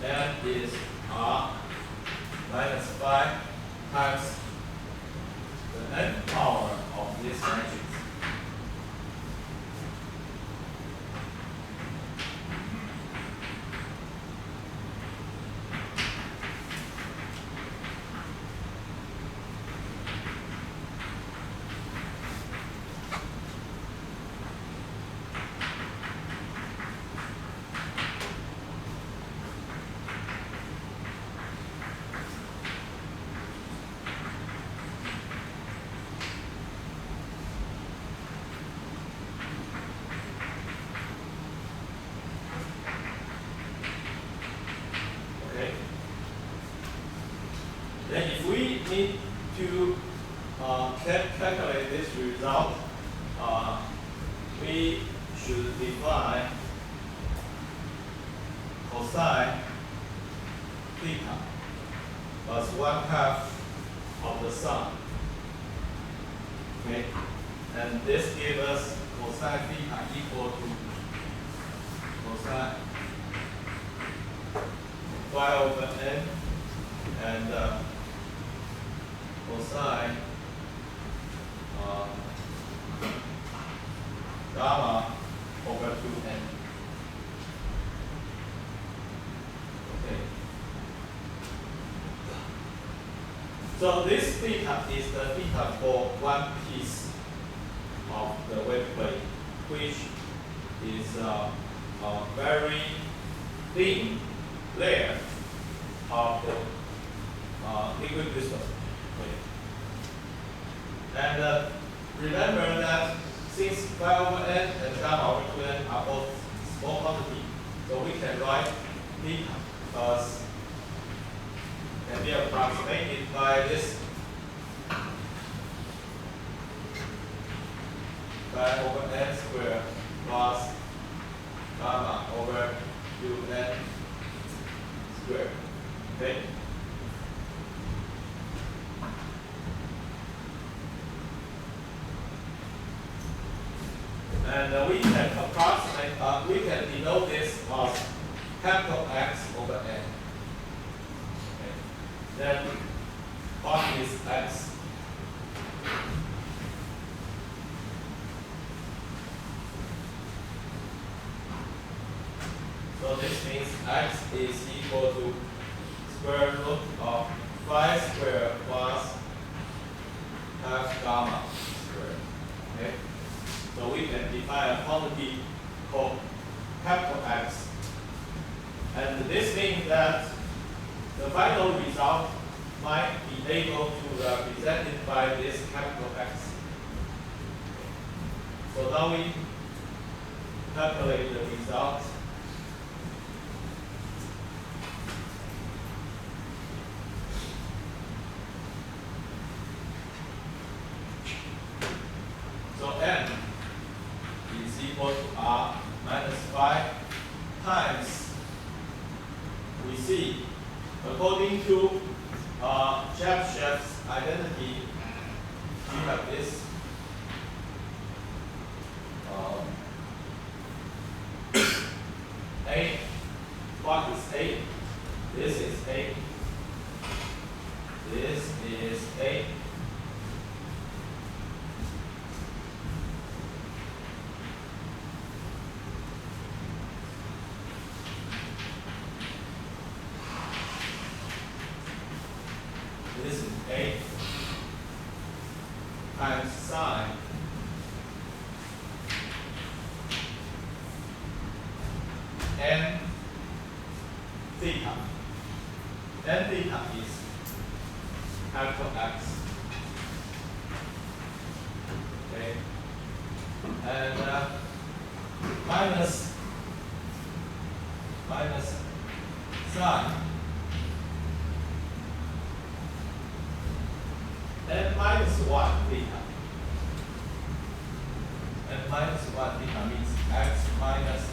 N is R minus phi times the n power of this matrix. Then if we need to calculate this result, we should define cosine theta as 1/2 of the sum. Okay, and this gives us cosine theta equal to cosine phi over n and cosine gamma over 2n. Okay. So this theta is the theta for one piece of the wave plate, which is a very thin layer of the liquid crystal. Okay. And remember that since phi over n and gamma over 2n are both small quantity, so we can write theta as can be approximated by this phi over n squared plus gamma over 2n squared. Okay. And we can approximate, we can denote this as capital X over n. Okay. Then what is X? So this means X is equal to square root of phi squared plus half gamma squared. Okay. So we can define a quantity called capital X. And this means that the final result might be able to represent it by this capital X. So now we calculate the result. So n is equal to R minus phi times, we see, according to Chebyshev's identity, we have this A. What is A? This is A. This is A. this is A times sine n theta. N theta is capital X. Okay. And minus sine n minus 1 theta. N minus 1 theta means X minus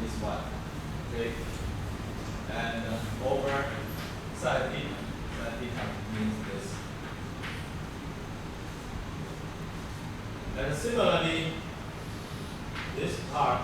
this 1. Okay. And over sine theta. Sine theta means this. And similarly, this part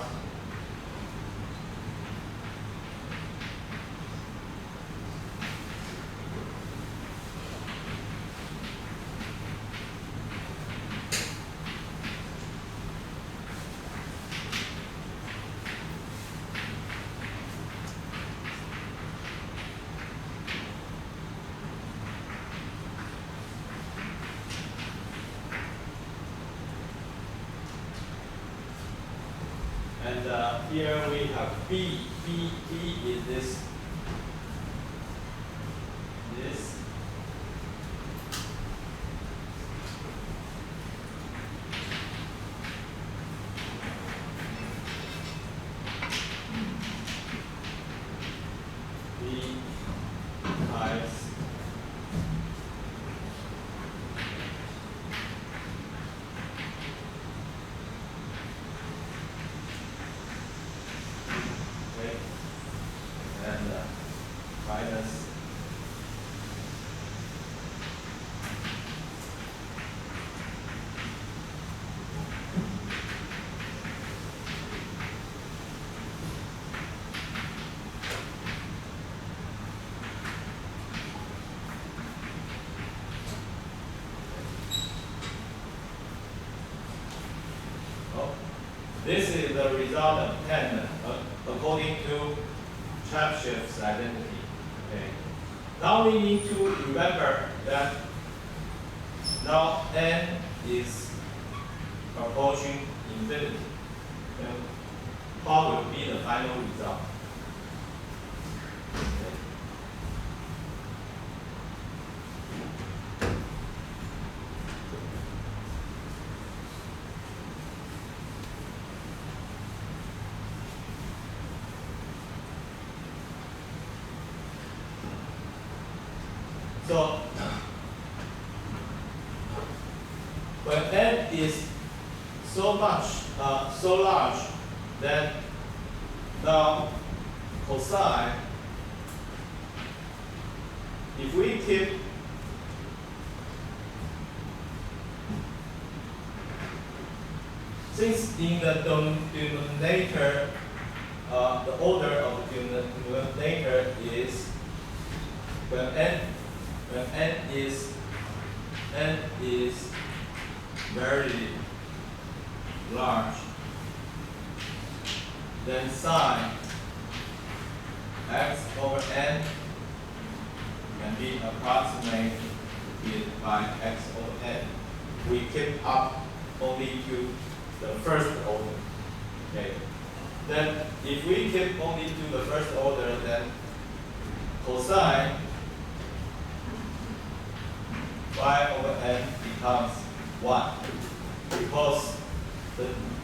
and here we have B. B is this. B times minus this is the result of tangent according to Chebyshev identity. Okay. Now we need to remember that now n is approaching infinity. Then what will be the final result? Okay. So when n is so large, then now cosine, if we keep since in the denominator, the order of the denominator is when n is very large, then sine x over n can be approximated by x over n. We keep up only to the first order. Okay. Then if we keep only to the first order, then cosine y over n becomes 1, because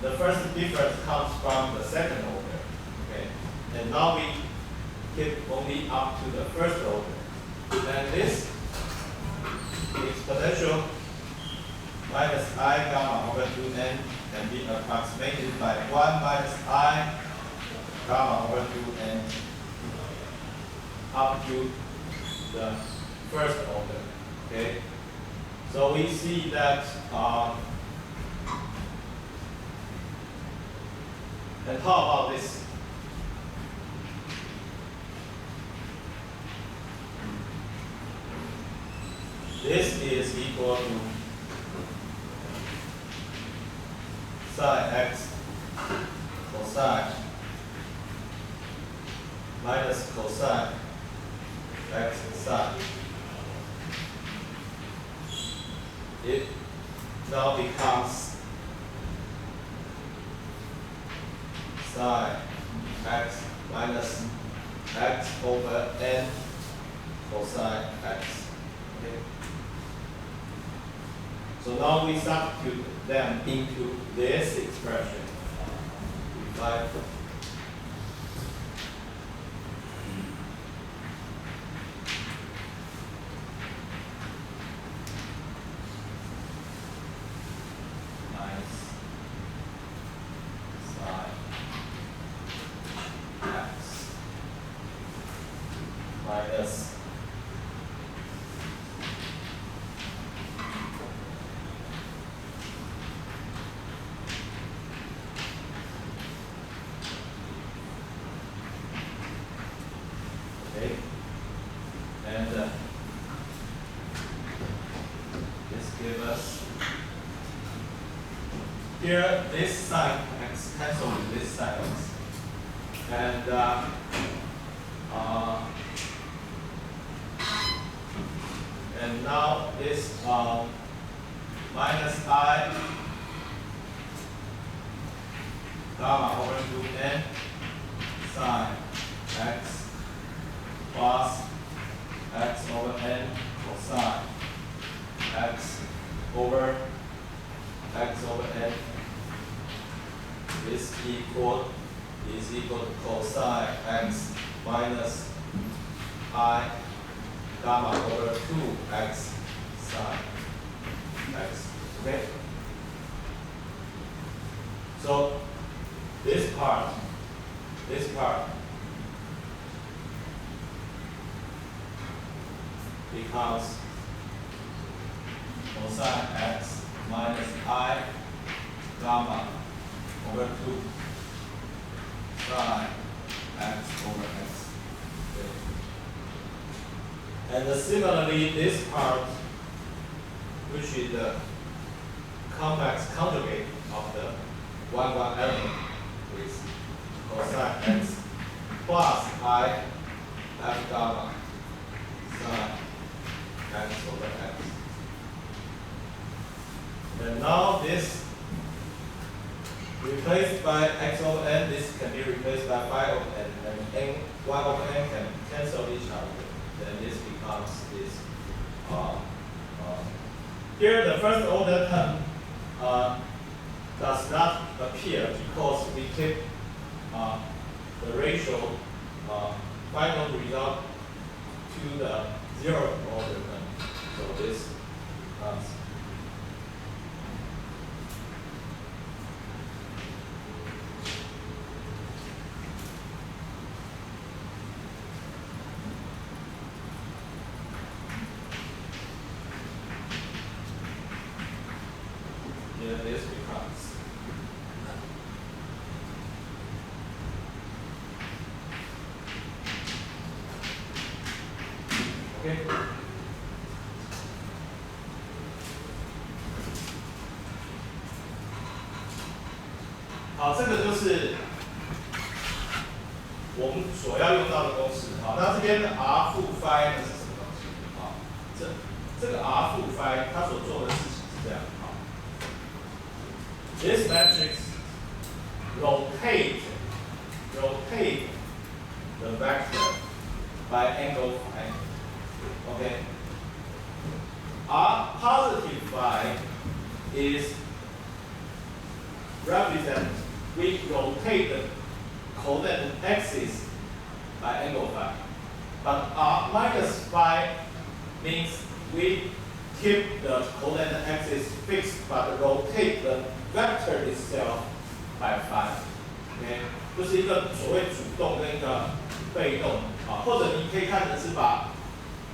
the first difference comes from the second order. Okay. And now we keep only up to the first order. And this exponential minus I gamma over 2n can be approximated by 1 minus I gamma over 2n up to the first order. Okay. So we see that and how about this? This is equal to sine x cosine minus cosine x psi. It now becomes psi x minus x over n cosine x. Okay. So now we substitute them into this expression. We find minus okay, and this gives us here this sine x cancel with this sine x, and and now this minus I gamma over 2n sine x plus x over n cosine x over n is equal to cosine x minus I gamma over 2x sine x. Okay? So this part becomes cosine x minus I gamma over 2 sine x over x. Okay. And similarly, this part, which is the convex conjugate of the 1, 1 element, is cosine x plus I f gamma sine x over x. And now this replaced by x over n, this can be replaced by phi over n, and n, 1 over n can cancel each other. Then this becomes this. Here the first order term does not appear because we keep the ratio final result to the 0th order term. So this becomes this becomes okay.好，这个就是我们所要用到的公式。好，那这边的 r 负 phi 呢是什么东西？好，这个 r 负 phi 它所做的事情是这样。好。This matrix rotate the vector by angle phi. Okay. R positive phi is represent we rotate the coordinate axis by angle phi. But R minus phi means we keep the coordinate axis fixed but rotate the vector itself by phi. OK， 就是一个所谓主动跟一个被动啊，或者你可以看成是把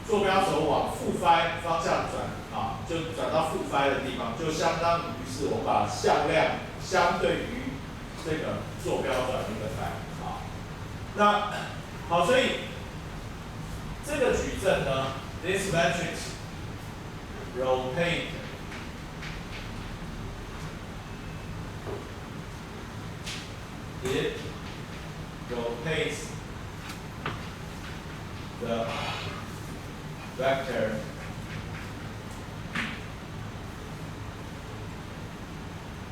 坐标轴往负 phi 方向转啊，就转到负 phi 的地方，就相当于是我们把向量相对于这个坐标转一个 phi 啊。那好，所以这个矩阵呢 ，this matrix rotate it rotates the vector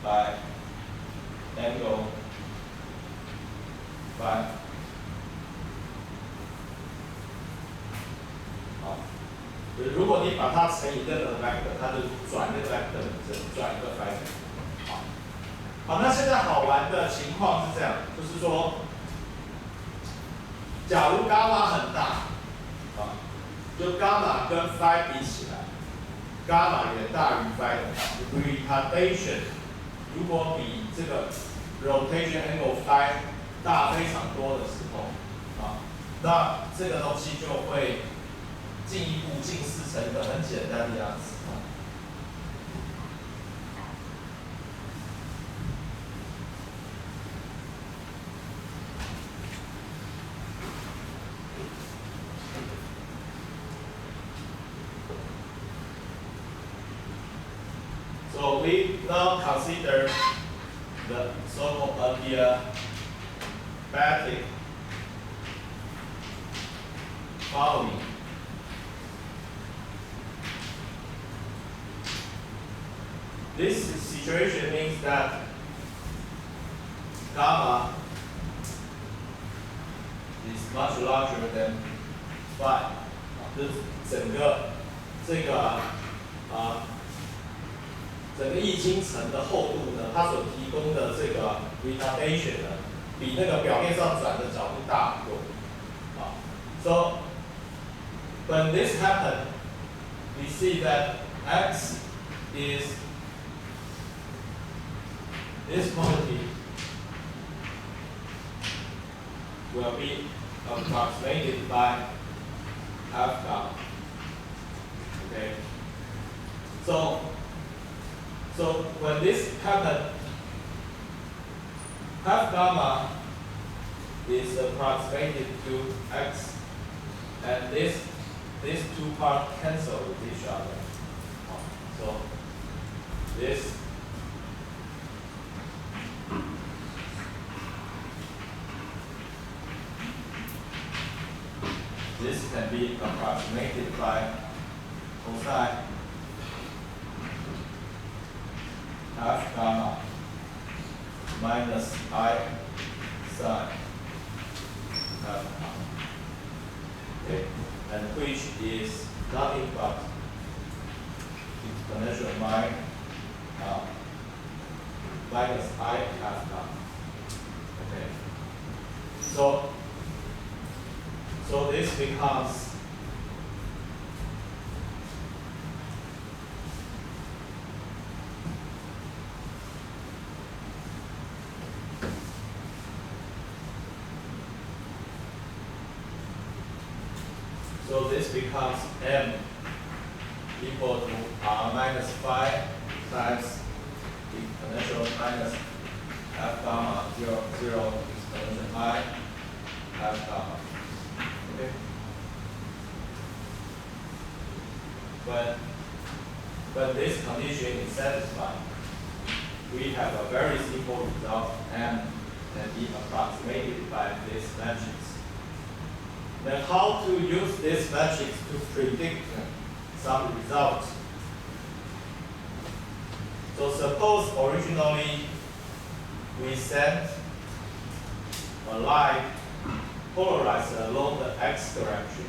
by angle phi。好，如果你把它乘以任何的 vector， 它就转那个 vector 本身，转一个 phi。好，好，那现在好玩的情况是这样，就是说，假如伽马很大，啊，就伽马跟 phi 比起来，伽马远大于 phi 的话 ，retardation 如果比这个 rotation angle phi 大非常多的时候，啊，那这个东西就会进一步近似成一个很简单的样子。So we now consider the so-called adiabatic following. This situation means that gamma is much larger than phi. 就是整个这个整个液晶层的厚度呢，它所提供的这个 retardation 呢，比那个表面上转的角度大很多。So when this happens, we see that x is this quantity will be approximated by f gamma. Okay. So when this happens, f gamma is approximated to x, and these two parts cancel with each other. So this can be approximated by cosine f gamma minus I sine f gamma. Okay, and which is nothing but exponential minus I f gamma. Okay, so this becomes m equal to r minus phi times exponential minus f gamma 0, 0 exponential I f gamma. Okay. When this condition is satisfied, we have a very simple result, m can be approximated by this matrix. Then how to use this matrix to predict some results? So suppose originally we sent a line polarized along the x direction.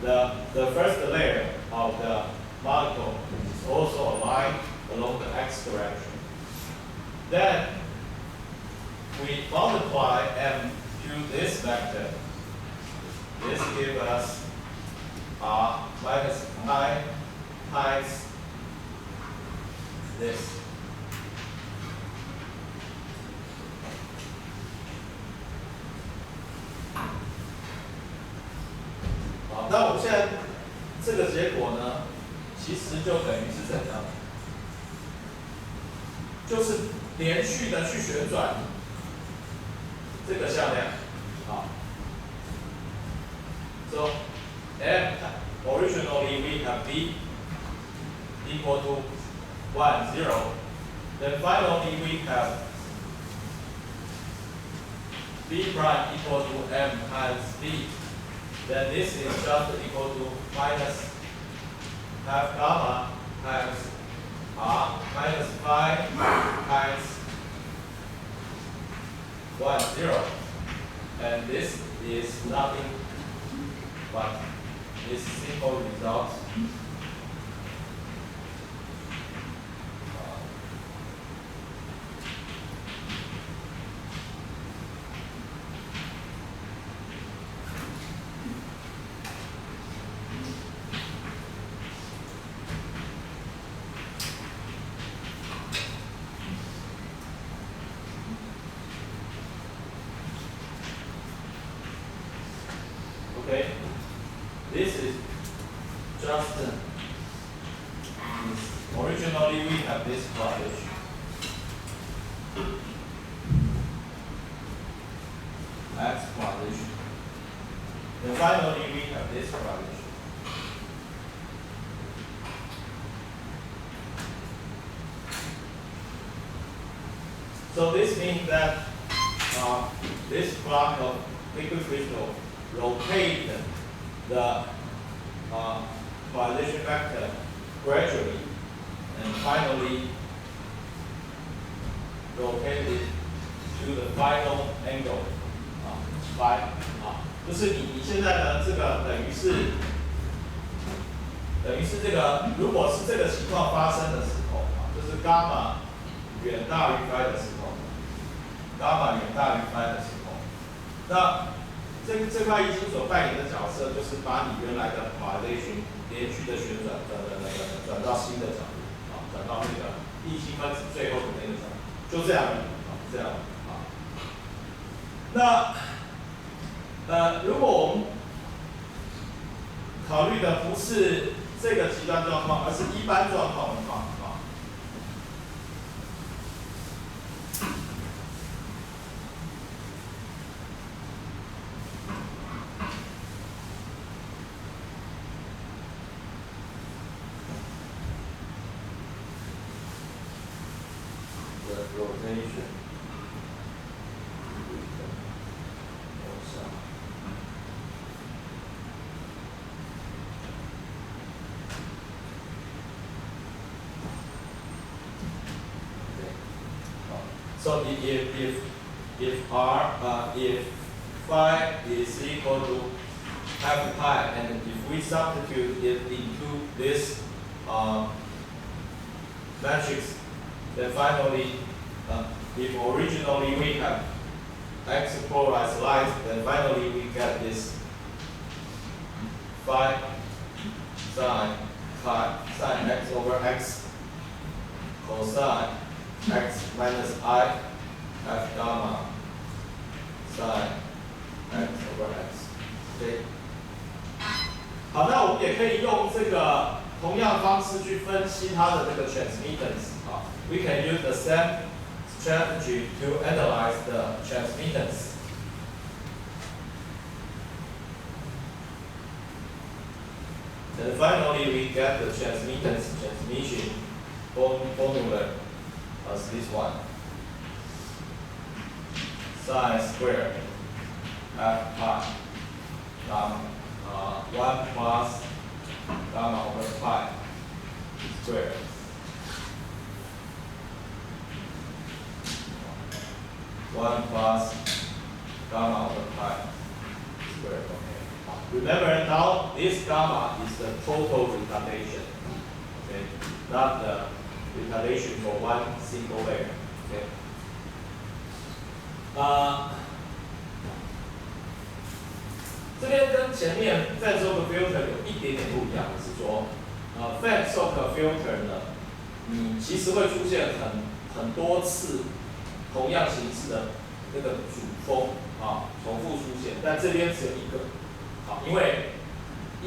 The first layer of the molecule is also a line along the x direction. Then we multiply m to this vector. This gives us r minus I times this.那我们现在这个结果呢，其实就等于是怎样？就是连续的去旋转这个向量，So m originally we have b equal to 1, 0. Then finally we have b prime equal to m times b. then this is just equal to minus half gamma times r minus phi times 1, 0. And this is nothing but this simple result. Okay, this is just originally we have this quadrature. X quadrature. Then finally we have this quadrature. So this means that this block of liquid crystal rotate the quadrature vector gradually and finally rotate it to the final angle phi 就是你现在呢这个等于是这个如果是这个情况发生的时候就是伽马远大于 phi 的时候，伽马远大于 phi 的时候，那这块易经所扮演的角色，就是把你原来的 quadrature 连续的旋转，转到新的角度，转到那个易经分子最后的那个角度，就这样，这样，那如果我们考虑的不是这个极端状况，而是一般状况的话，rotation so if phi is equal to half pi, and if we substitute it into this matrix, then finally, if originally we have x polarized light, then finally we get this phi sine x over x cosine x minus I f gamma sine x over x. OK， 好，那我们也可以用这个同样方式去分析它的这个 transmittance。We can use the same strategy to analyze the transmittance. And finally, we get the transmission formula as this one. Sine squared f pi gamma 1 plus gamma over pi squared. One plus gamma over pi squared. Okay. Remember now this gamma is the total retardation. Okay, not the retardation for one single layer. Okay. 这边跟前面 fat soak filter 有一点点不一样，是说fat soak filter 呢，你其实会出现很多次同样形式的那个主峰重复出现，但这边只有一个，因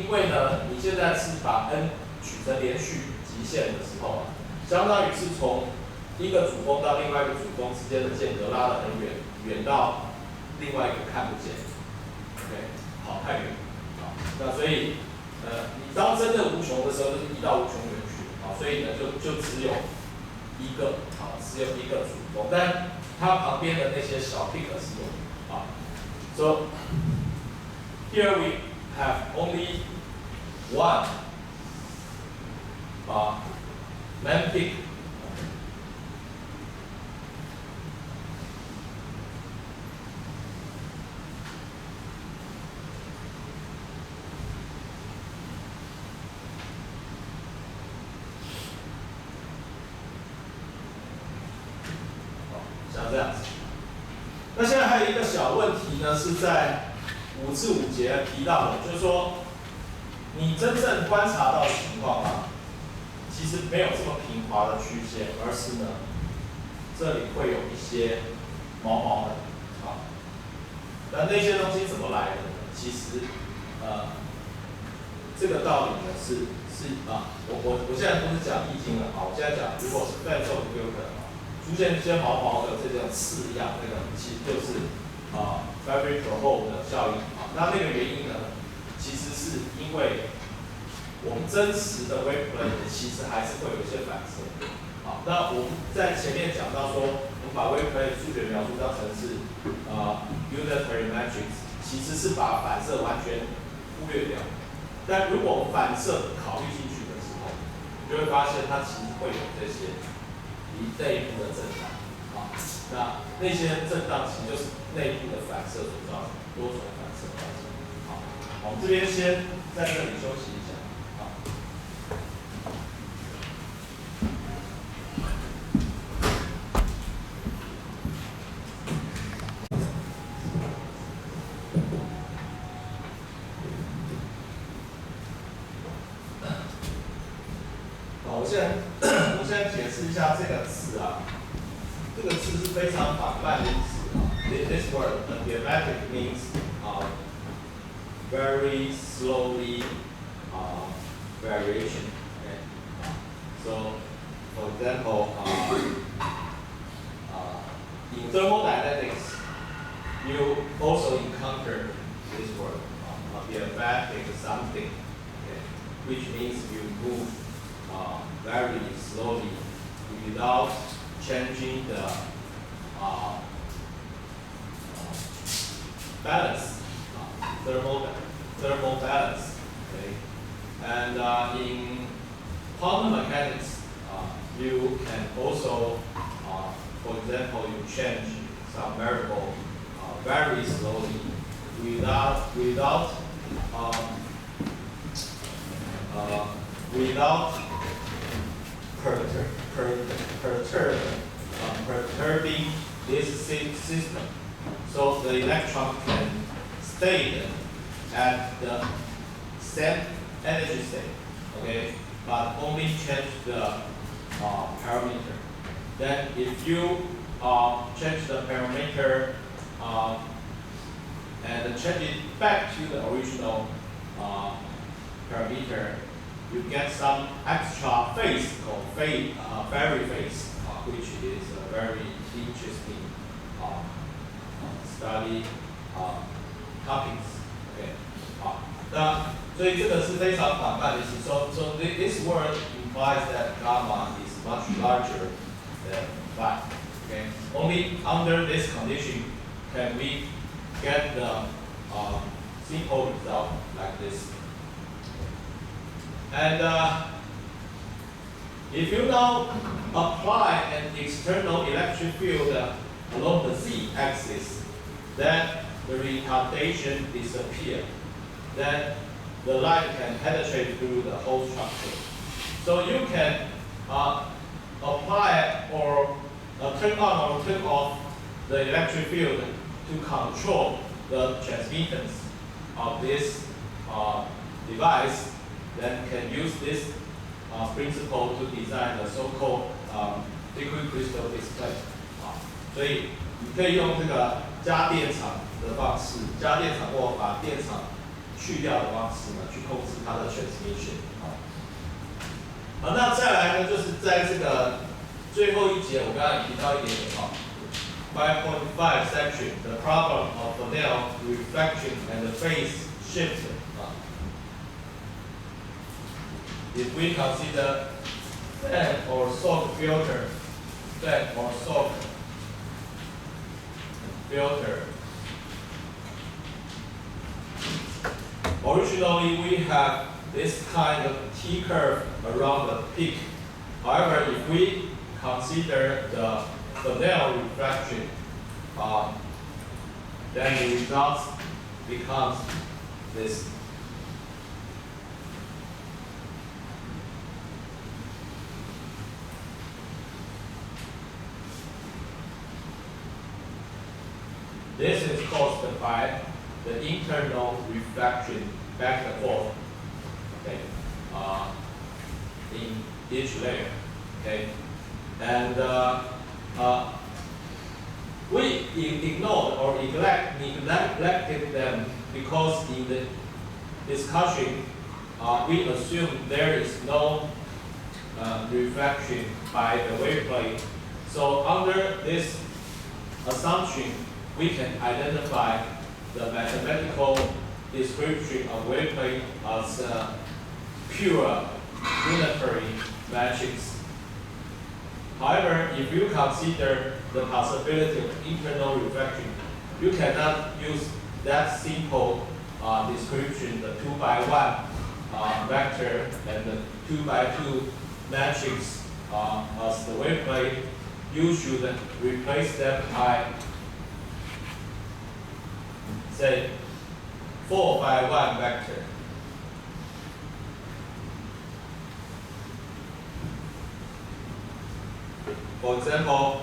为呢，你现在是把 n 取成连续极限的时候相当于是从一个主峰到另外一个主峰之间的间隔拉得很远，远到另外一个看不见 ，OK， 好，太远，那所以你当真的无穷的时候，就是移到无穷远去，所以呢就只有一个，只有一个主峰，但它旁边的那些小 peak 是有的，So here have only one main peak.像这样子。那现在还有一个小问题呢，是在5至5节提到的，就是说，你真正观察到的情况啊，其实没有这么平滑的曲线，而是呢，这里会有一些毛毛的，啊，那些东西怎么来的呢？其实，这个道理呢我现在不是讲易经了啊，我现在讲如果是在这种有可能出现一些毛毛的这种刺一样，那个其实就是fabric hole 的效应啊。那个原因呢，其实是因为我们真实的 wave plane 其实还是会有一些反射。好，那我们在前面讲到说，我们把 wave plane 数学描述当成是unitary matrix， 其实是把反射完全忽略掉。但如果反射考虑进去的时候，你就会发现它其实会有这些内部的震荡，啊，那些震荡其实就是内部的反射所造成，多重反射造成。好，我们这边先在这里休息一下，好。我现在解释一下这个词啊，这个词是非常缓慢的词啊。This word, diametric means very slowly variation. Okay? So, for example, in thermodynamics, you also encounter this word, diametric something, okay? Which means you move very slowly without changing the balance, thermal balance. Okay? And in quantum mechanics, you can also, for example, you change some variable very slowly without perturbing this system. So the electron can stay at the same energy state, okay, but only change the parameter. Then if you change the parameter and change it back to the original parameter, you get some extra phase called Barry phase, which is a very interesting study topics. Okay, 那所以这个是非常缓慢的意思。So this word implies that gamma is much larger than phi. Okay, only under this condition can we get the simple result like this. And if you now apply an external electric field along the z-axis, then the retardation disappears. Then the light can penetrate through the whole structure. So you can apply or turn on or turn off the electric field to control the transmittance of this device. Then can use this principle to design the so-called liquid crystal display. 所以你可以用这个加电场的方式，加电场或把电场去掉的方式呢，去控制它的 transmission。好，那再来呢，就是在这个最后一节，我刚刚也提到一点点5.5 section, the problem of Fresnel reflection and the phase shift. If we consider fan or soak filter, originally we have this kind of T curve around the peak. However, if we consider the Fresnel refraction, then the result becomes this. This is caused by the internal refraction back and forth, okay, in each layer, okay, and we ignored or neglected them because in the discussion we assume there is no refraction by the waveplane. So under this assumption, we can identify the mathematical description of waveplane as a pure unitary matrix. However, if you consider the possibility of internal refraction, you cannot use that simple description, the 2 by 1 vector and the 2 by 2 matrix as the waveplane. You should replace them by, say, 4 by 1 vector. For example,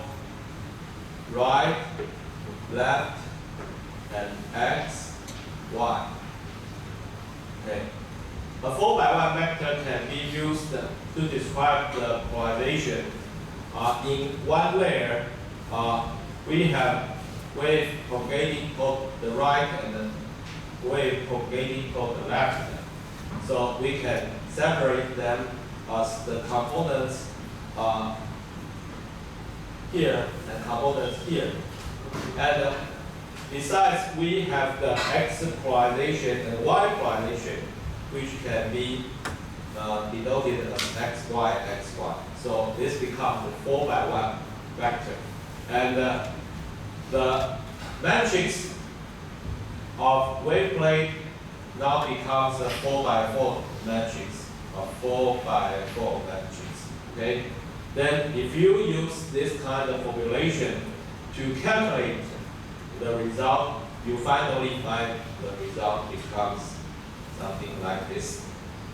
right, left, and x, y. Okay. A 4 by 1 vector can be used to describe the polarization. In one layer, we have wave propagating toward the right and the wave propagating toward the left. So we can separate them as the components here and components here. And besides, we have the x polarization and y polarization, which can be denoted as xy, xy. So this becomes the 4 by 1 vector. And the matrix of waveplane now becomes a 4 by 4 matrix, a 4 by 4 matrix. Okay? Then if you use this kind of formulation to calculate the result, you finally find the result becomes something like this.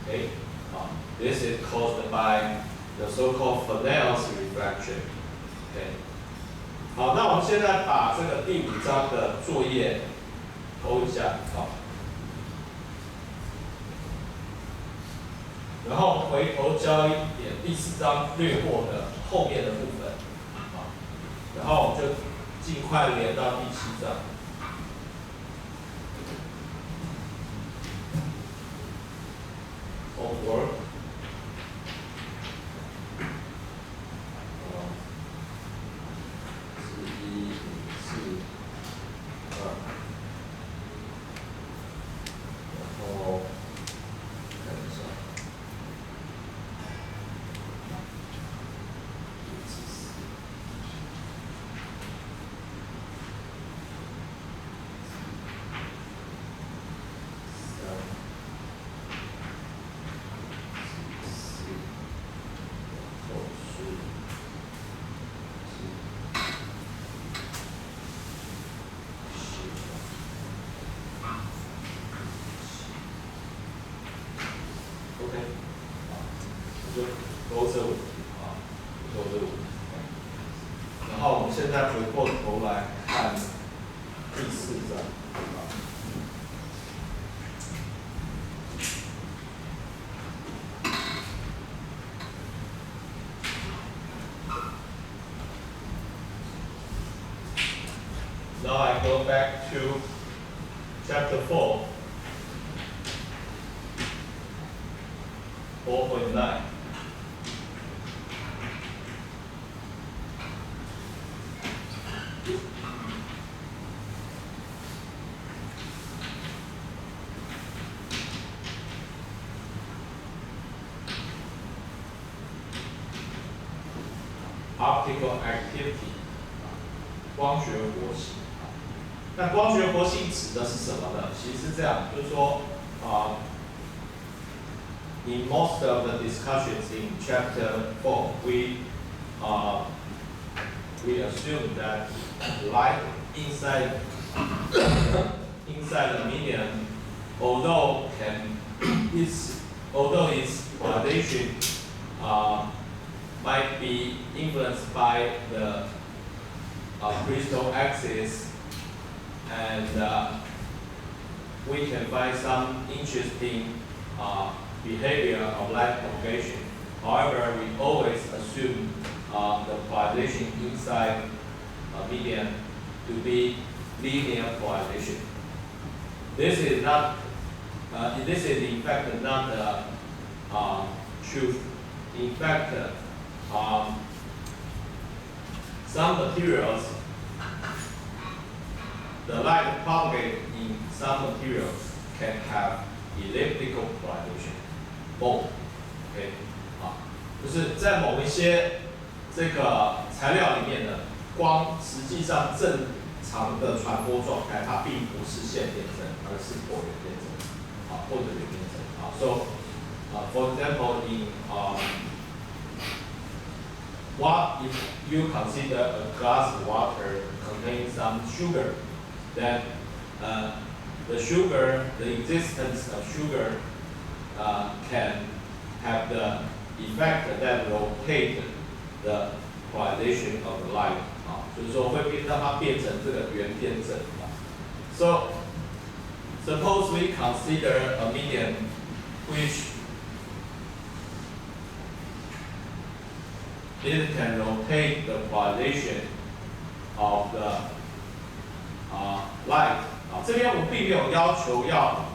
Okay? This is caused by the so-called Fresnel's refraction. Okay. 好，那我们现在把这个第5章的作业投一下，好。然后回头教一点第4章略过的后面的部分，啊，然后我们就尽快连到第7章。Homework。OK， 就勾这5题啊，勾这5题。然后我们现在回过头来看第4章。Now I go back to chapter 4. 4.9. Optical activity. 光学活性。那光学活性指的是什么呢？其实是这样，就是说， in most of the discussions in chapter 4, we assume that light inside the medium, although its radiation might be influenced by the crystal axis, and we can find some interesting behavior of light propagation. However, we always assume the polarization inside a medium to be linear polarization. This is in fact not the truth. In fact, some materials, the light propagate in some materials can have elliptical polarization. OK， 就是在某一些这个材料里面呢，光实际上正常的传播状态，它并不是线电阵，而是椭圆电阵，或者圆电阵。So, for example, in what if you consider a glass of water contains some sugar, then the existence of sugar can have the effect that rotate the polarization of the light. 就是说会让它变成这个圆电阵。So suppose we consider a medium which it can rotate the polarization of the light. 这边我并没有要求要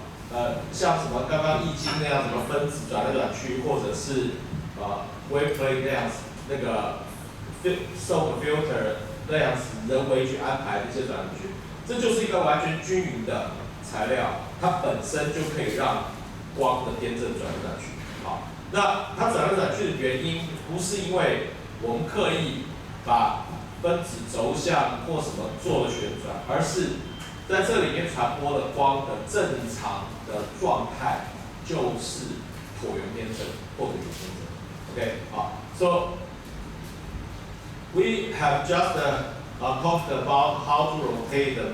像什么刚刚易经那样什么分子转来转去，或者是wave plate 那样子那个 soap filter 那样子人为去安排这些转来转去，这就是一个完全均匀的材料，它本身就可以让光的电阵转来转去。好，那它转来转去的原因不是因为我们刻意把分子轴向或什么做了旋转，而是在这里面传播的光的正常的状态就是椭圆电阵或者圆电阵。OK， 好 ，So we have just talked about how to rotate the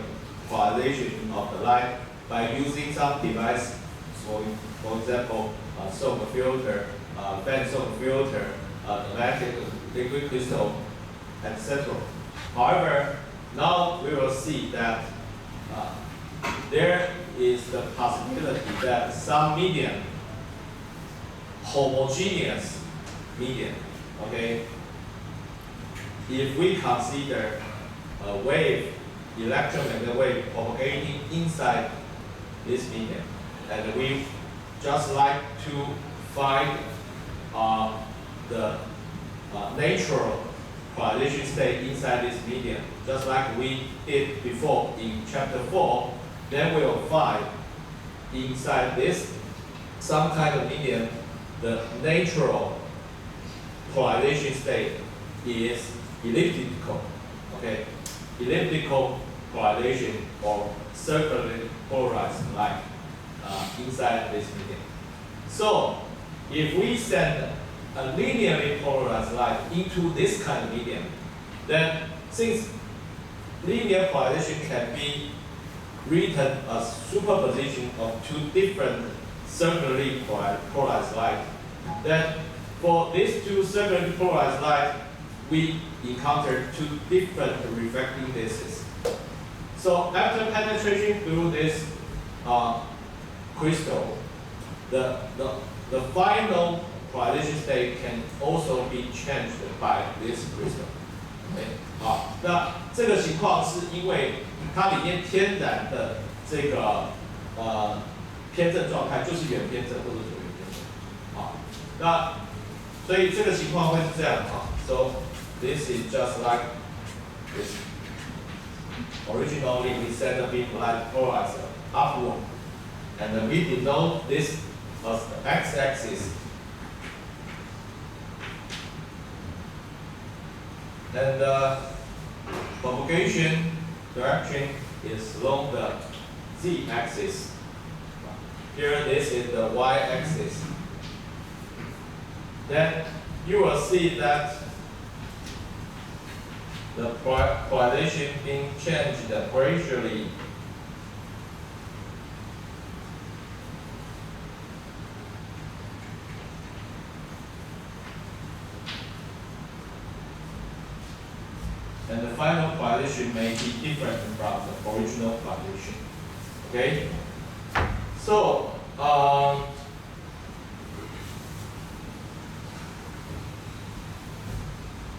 polarization of the light by using some device, for example, soap filter, fan soap filter, electric liquid crystal, etc. However, now we will see that there is the possibility that some medium, homogeneous medium, okay, if we consider a wave, electromagnetic wave propagating inside this medium, and we just like to find the natural polarization state inside this medium, just like we did before in chapter 4, then we will find inside this some kind of medium, the natural polarization state is elliptical, okay? Elliptical polarization or circularly polarized light inside this medium. So, if we send a linearly polarized light into this kind of medium, then since linear polarization can be written as superposition of two different circularly polarized light, then for these two circularly polarized light, we encounter two different refracting discs. So after penetration through this crystal, the final polarization state can also be changed by this crystal. Okay? 好，那这个情况是因为它里面天然的这个偏振状态就是圆偏振或者椭圆偏振。好，那所以这个情况会是这样哈。So this is just like this. Originally we send the beam light polarized upward, and we denote this as the x-axis. And the propagation direction is along the z-axis. Here, this is the y-axis. Then you will see that the polarization being changed gradually. And the final polarization may be different from the original polarization. Okay? So,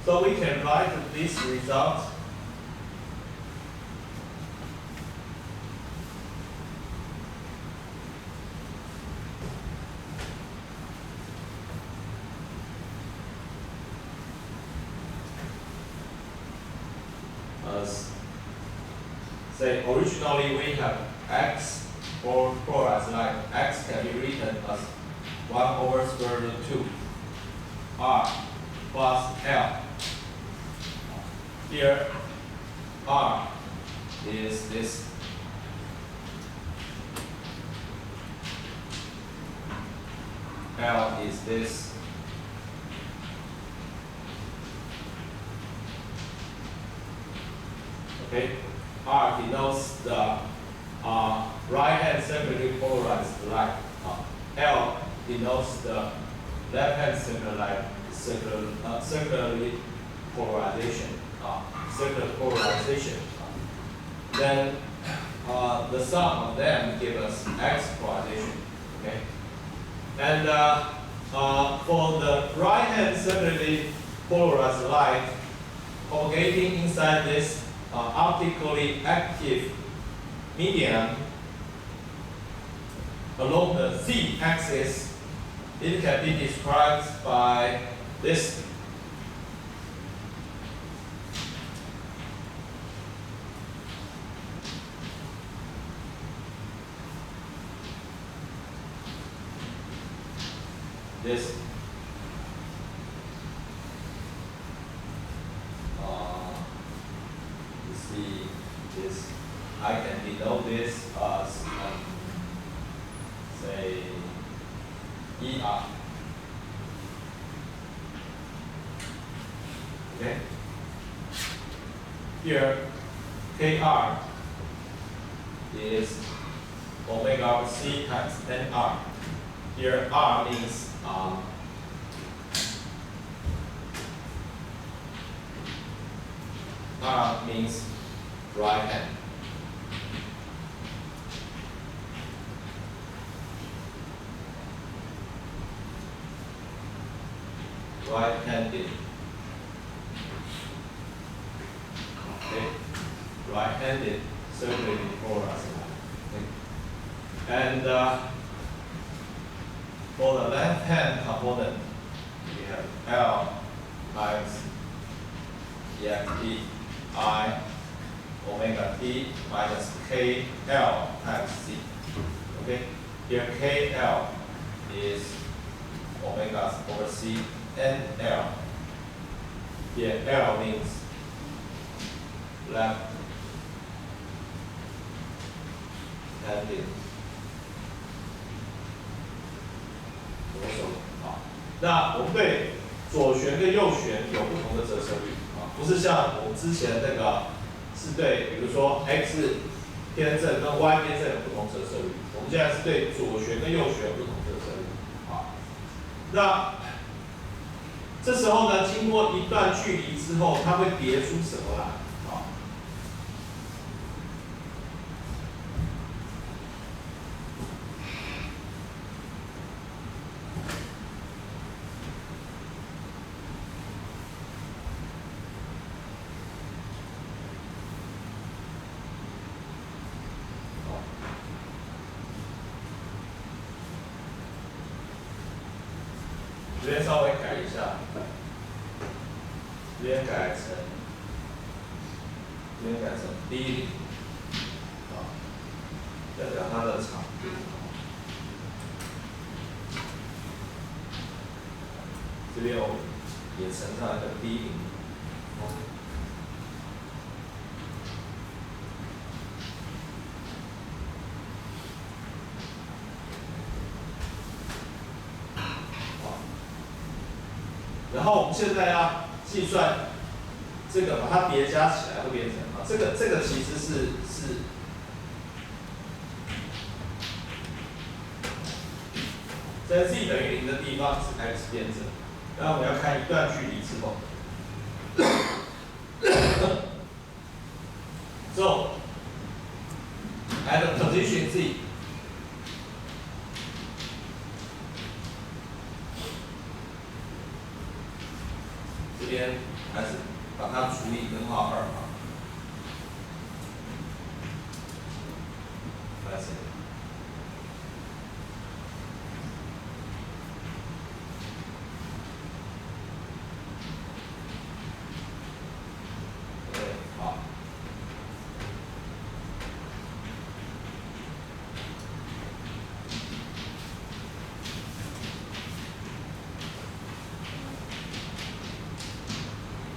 so we can write this result as, say, originally we have x for polarized line. X can be written as 1 over square root 2 r plus L. Here, R is this. L is this. Okay, R denotes the right-hand separately polarized line. L denotes the left-hand circularly polarization. Circular polarization. Then the sum of them give us X polarization. Okay, and for the right-hand circularly polarized light propagating inside this optically active medium along the z-axis, it can be described by this. This you see this, I can denote this as say ER. Okay. Here KR is omega over C times NR. Here R means R means right hand. Right-handed. Okay. Right-handed circulating polarized line. And for the left-hand component, we have L times EXP I omega t minus KL times C. Okay, here KL is omega over C and L. Here L means left handed. 左手啊，那我们对左旋跟右旋有不同的折射率啊，不是像我们之前那个是对，比如说 x 偏正跟 y 偏正有不同折射率，我们现在是对左旋跟右旋有不同折射率啊。那这时候呢，经过一段距离之后，它会叠出什么来？啊？这边稍微改一下，这边改成D 零，啊，代表它的长度。这边我也乘上一个 D 零。后我们现在要计算这个，把它叠加起来会变成啊，这个其实是在 z 等于0的地方是 x 变者，然后我们要看一段距离之后，so at the position z， 这边还是把它除以根号2嘛，来写。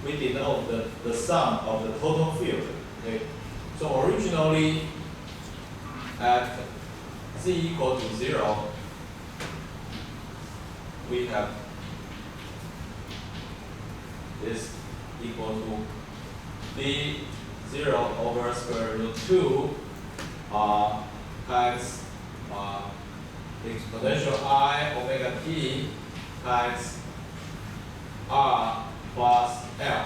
We denote the sum of the total field. Okay, so originally at z equal to 0, we have this equal to b 0 over square root 2 times exponential I omega t times r plus L,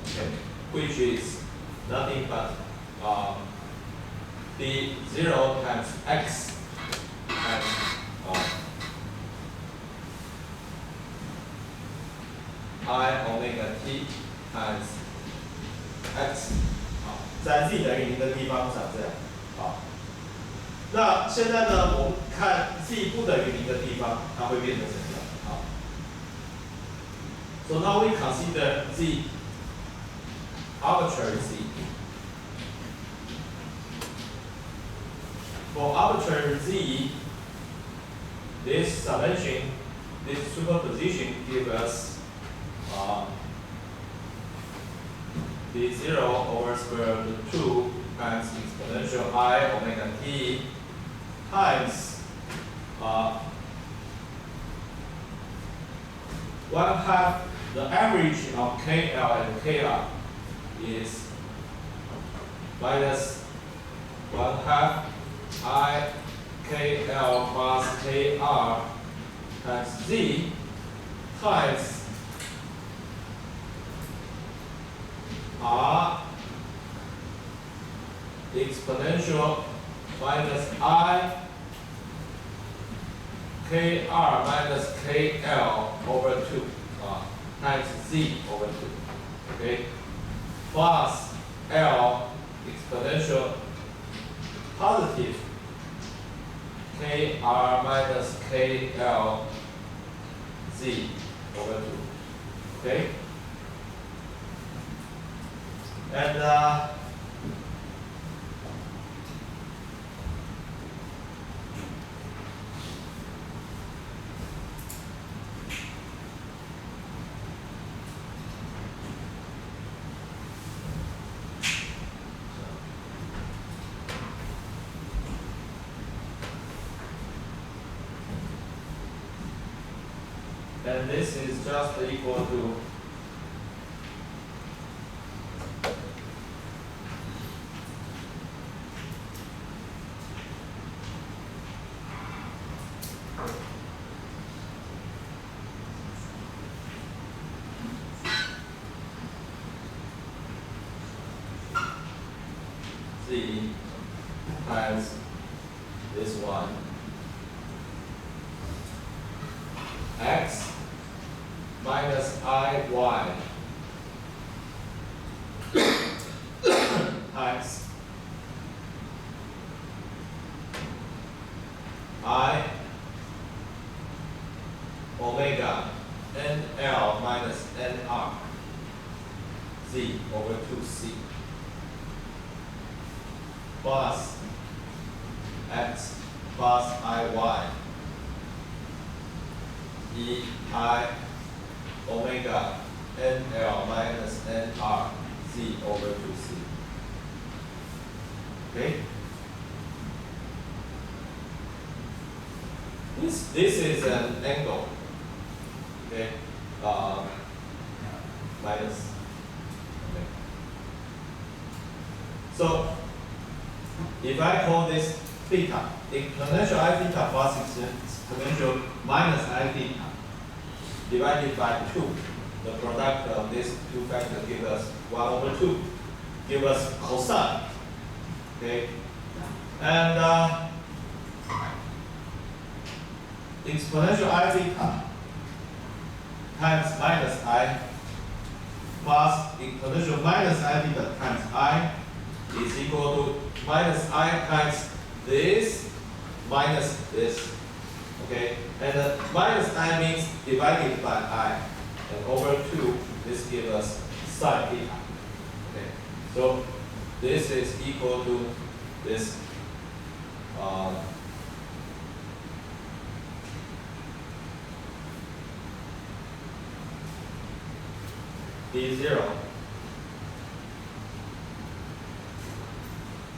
okay, which is nothing but d0 times x times I omega t times x， 好，在 z 等于0的地方长这样，好。那现在呢，我们看 z 不等于0的地方，它会变成什么样？好。So now we consider z arbitrary z. For arbitrary z, this summation, this superposition gives us d0 over square root 2 times exponential I omega t times 1/2 the average of KL and KR is minus 1/2 I KL plus KR times Z times R exponential minus I KR minus KL over 2 times Z over 2, okay, plus L exponential positive KR minus KL Z over 2, okay, and and this is just equal to Z times this one X minus IY times I omega NL minus NR Z over 2C plus X plus IY E I omega NL minus NR Z over 2C. Okay? This is an angle. Okay? minus. Okay. So if I call this theta, exponential I theta plus exponential minus I theta divided by 2, the product of these two factors gives us 1/2, give us cosine. Okay, and exponential I theta times minus I plus exponential minus I theta times I is equal to minus I times this minus this. Okay, and minus I means divided by I, and over 2, this gives us sine theta. Okay, so this is equal to this d0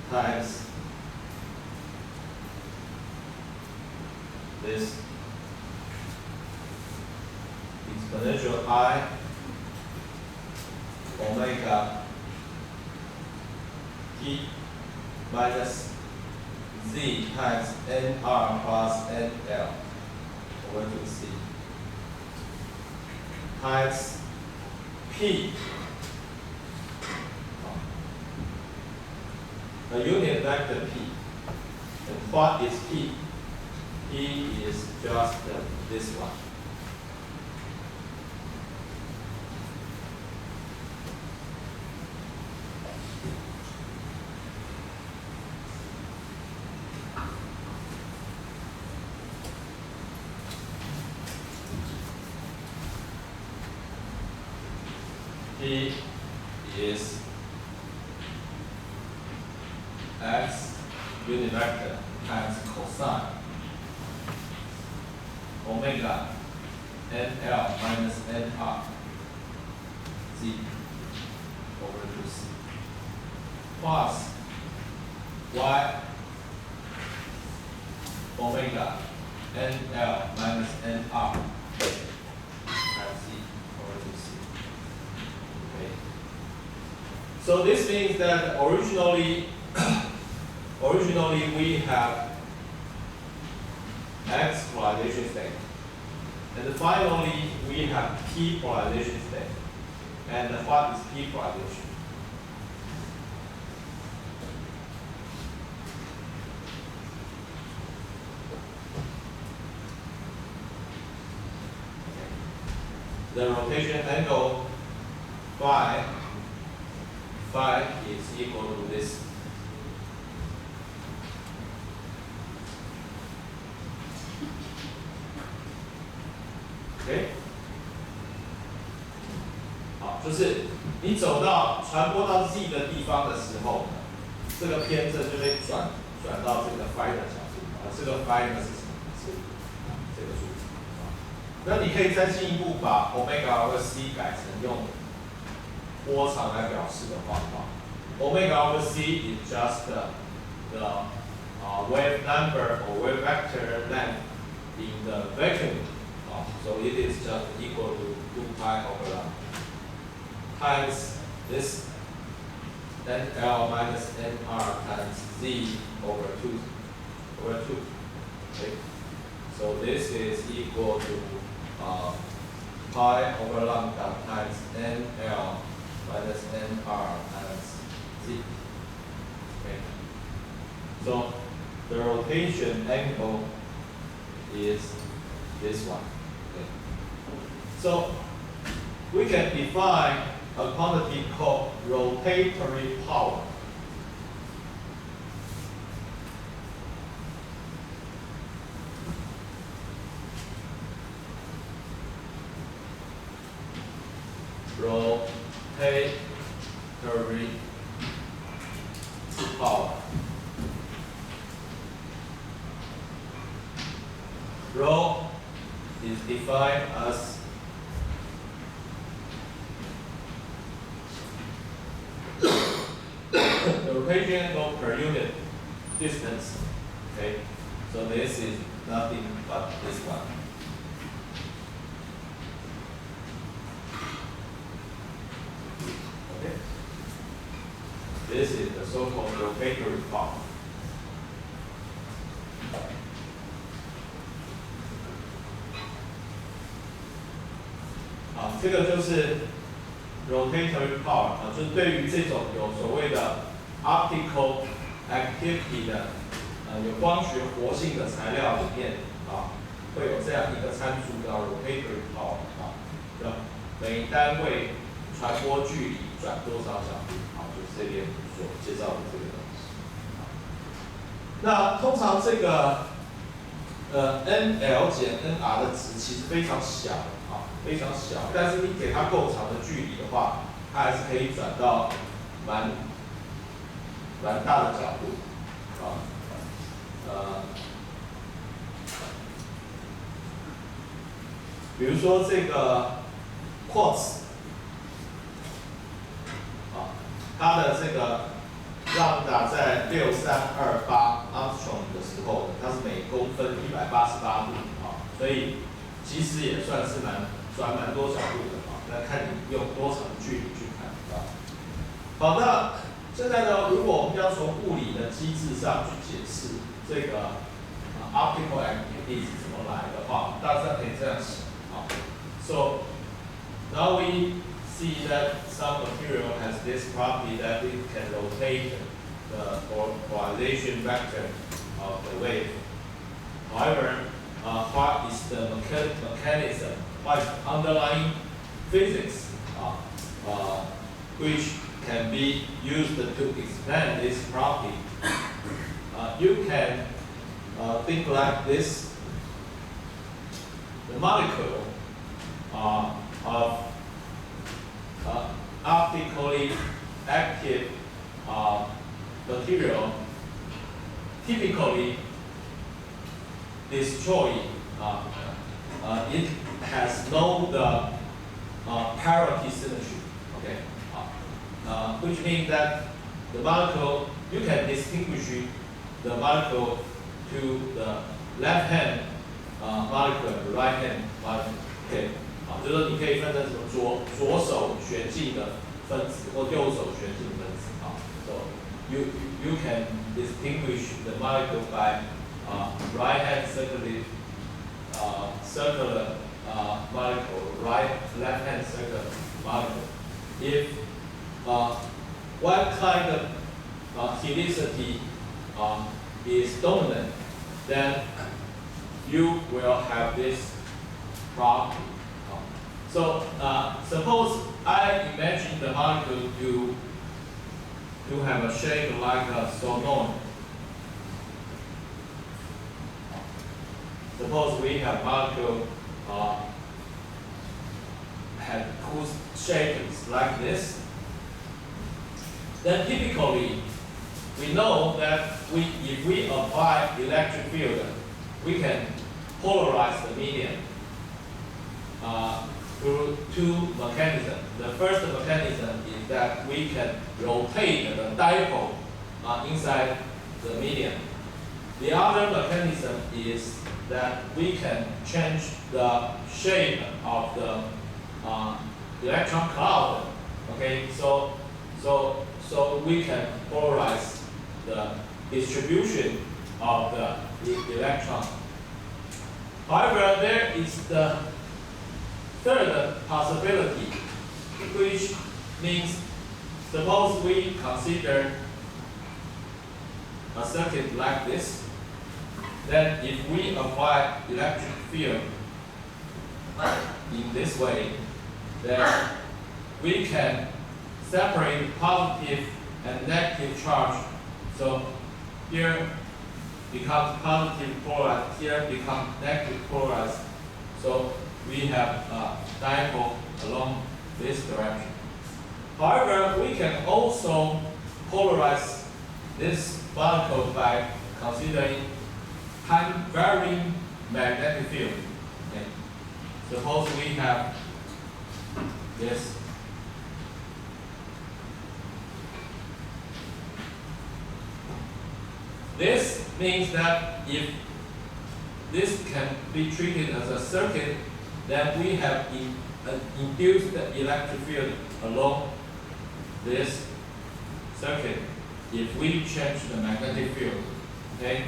times this exponential I omega t minus z times nr plus nl over 2c times p, a unit vector p. And what is p? P is just this one. P is x unit vector times cosine omega nl minus nr z over 2c plus y omega nl minus nr times z over 2c. Okay. So this means that originally we have X polarization state, and finally we have P polarization state. And what is P polarization? The rotation angle phi is equal to this. OK， 好，就是你走到传播到 z 的地方的时候呢，这个偏振就会转到这个 phi 的角度，这个 phi 呢是什么？是这个数字。那你可以再进一步把 omega over c 改成用波长来表示的话，omega over c is just the wave number or wave vector length in the vacuum. So it is just equal to 2 pi over lambda times this nl minus nr times z over 2. Okay. So this is equal to pi over lambda times nl minus nr times z. Okay. So the rotation angle is this one. Okay. So we can define a quantity called rotatory power. Rotatory power. Rho is defined as the rotation angle per unit distance. Okay, so this is nothing but this one. so-called rotatory part。好，这个就是 rotatory power 啊，就是对于这种有所谓的 optical activity 的有光学活性的材料里面啊，会有这样一个参数叫 rotatory power 啊，的每单位传播距离转多少角度，好，就是这边所介绍的这个东西。那通常这个NL 减 NR 的值其实非常小啊，非常小，但是你给它够长的距离的话，它还是可以转到蛮大的角度啊。比如说这个 quartz 啊，它的这个让达在6328 Armstrong 的时候，它是每公分188度啊，所以其实也算是转蛮多角度的啊。那看你用多长的距离去看啊。好，那现在呢，如果我们要从物理的机制上去解释这个optical activity 是怎么来的话，大致上可以这样想啊。So now we see that some material has this property that it can rotate the polarization vector of the wave. However, what is the mechanism, what is underlying physics, which can be used to explain this property? You can think like this: the molecule of optically active material typically destroy. It has no parity symmetry. Okay, which means that the molecule, you can distinguish the molecule to the left hand molecule and the right hand molecule. Okay. 就是说你可以分成什么左手旋进的分子或右手旋进的分子啊。So you can distinguish the molecule by right hand circular molecule, left hand circular molecule. If one kind of helicity is dominant, then you will have this property. So suppose I imagine the molecule to have a shape like a solenoid. Suppose we have molecule whose shape is like this. Then typically, we know that if we apply electric field, we can polarize the medium through two mechanisms. The first mechanism is that we can rotate the dipole inside the medium. The other mechanism is that we can change the shape of the electron cloud. Okay, so we can polarize the distribution of the electron. However, there is the third possibility, which means suppose we consider a circuit like this, then if we apply electric field in this way, then we can separate positive and negative charge. So here becomes positive polarized, here becomes negative polarized. So we have a dipole along this direction. However, we can also polarize this molecule by considering time varying magnetic field. Okay. Suppose we have this. This means that if this can be treated as a circuit, then we have induced the electric field along this circuit. if we change the magnetic field, okay,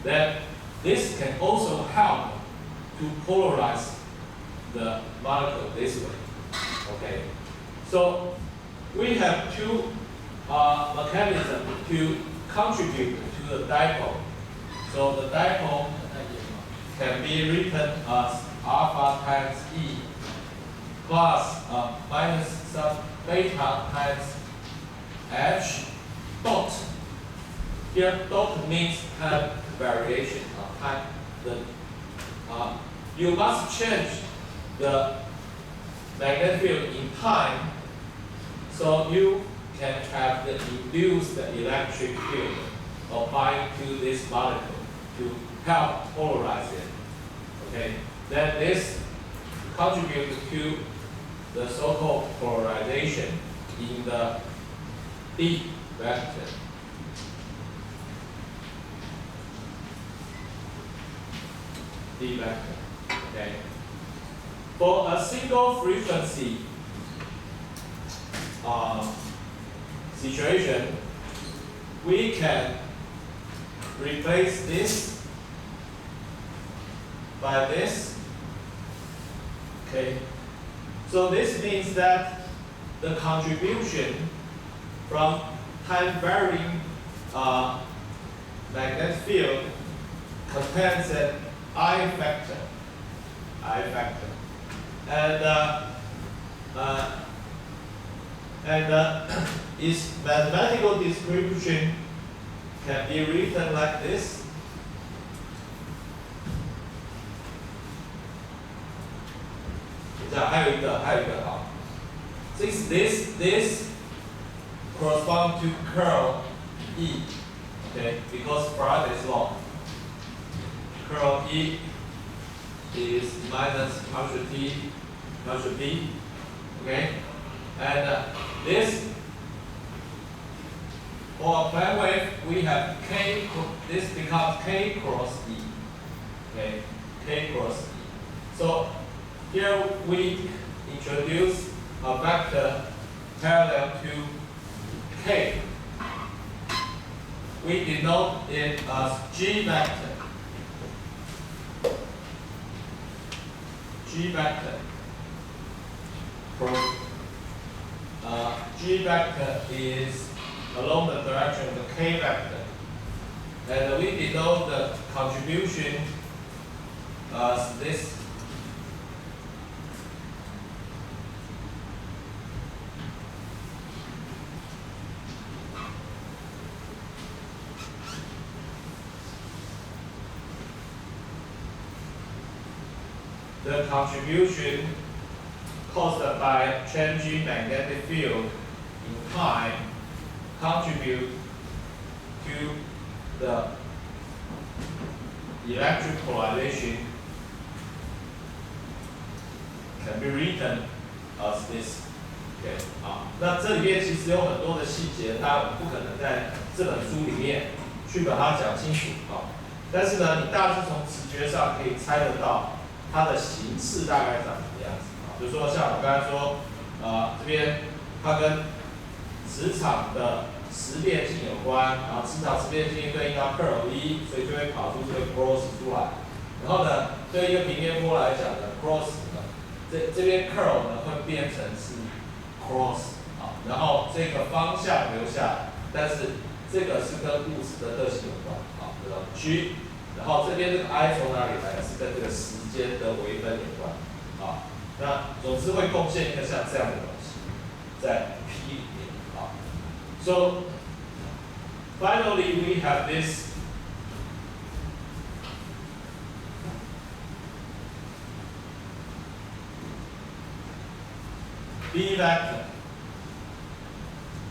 then this can also help to polarize the molecule this way. Okay, so we have two mechanisms to contribute to the dipole. So the dipole can be written as alpha times E plus minus some beta times H dot. Here dot means time variation of time. You must change the magnetic field in time so you can have the induced electric field applied to this molecule to help polarize it. Okay, then this contributes to the so-called polarization in the D vector. D vector. Okay. For a single frequency situation, we can replace this by this. Okay. So this means that the contribution from time varying magnetic field contains an I factor, and its mathematical distribution can be written like this. This corresponds to curl E, okay, because Faraday's law. Curl E is minus partial T, partial B, okay? And this, for a plane wave, we have K, this becomes K cross E, okay? K cross E. So here we introduce a vector parallel to K. We denote it as G vector. G vector. G vector is along the direction of the K vector. And we denote the contribution as this. The contribution caused by changing magnetic field in time contribute to the electric polarization can be written as this. Okay, 那这里面其实有很多的细节，当然我们不可能在这本书里面去把它讲清楚但是呢，你大致从直觉上可以猜得到。它的形式大概长什么样子比如说像我刚才说，这边它跟磁场的时变性有关，然后磁场时变性对应到 curl E， 所以就会跑出这个 cross 出来。然后呢，对一个平面波来讲呢 ，cross 呢，这边 curl 呢会变成是 cross 然后这个方向留下来，但是这个是跟物质的特性有关这个 G。然后这边这个 I 从哪里来？是跟这个时间的微分有关那总之会贡献一个像这样的东西，在 P 里面So finally we have this D vector.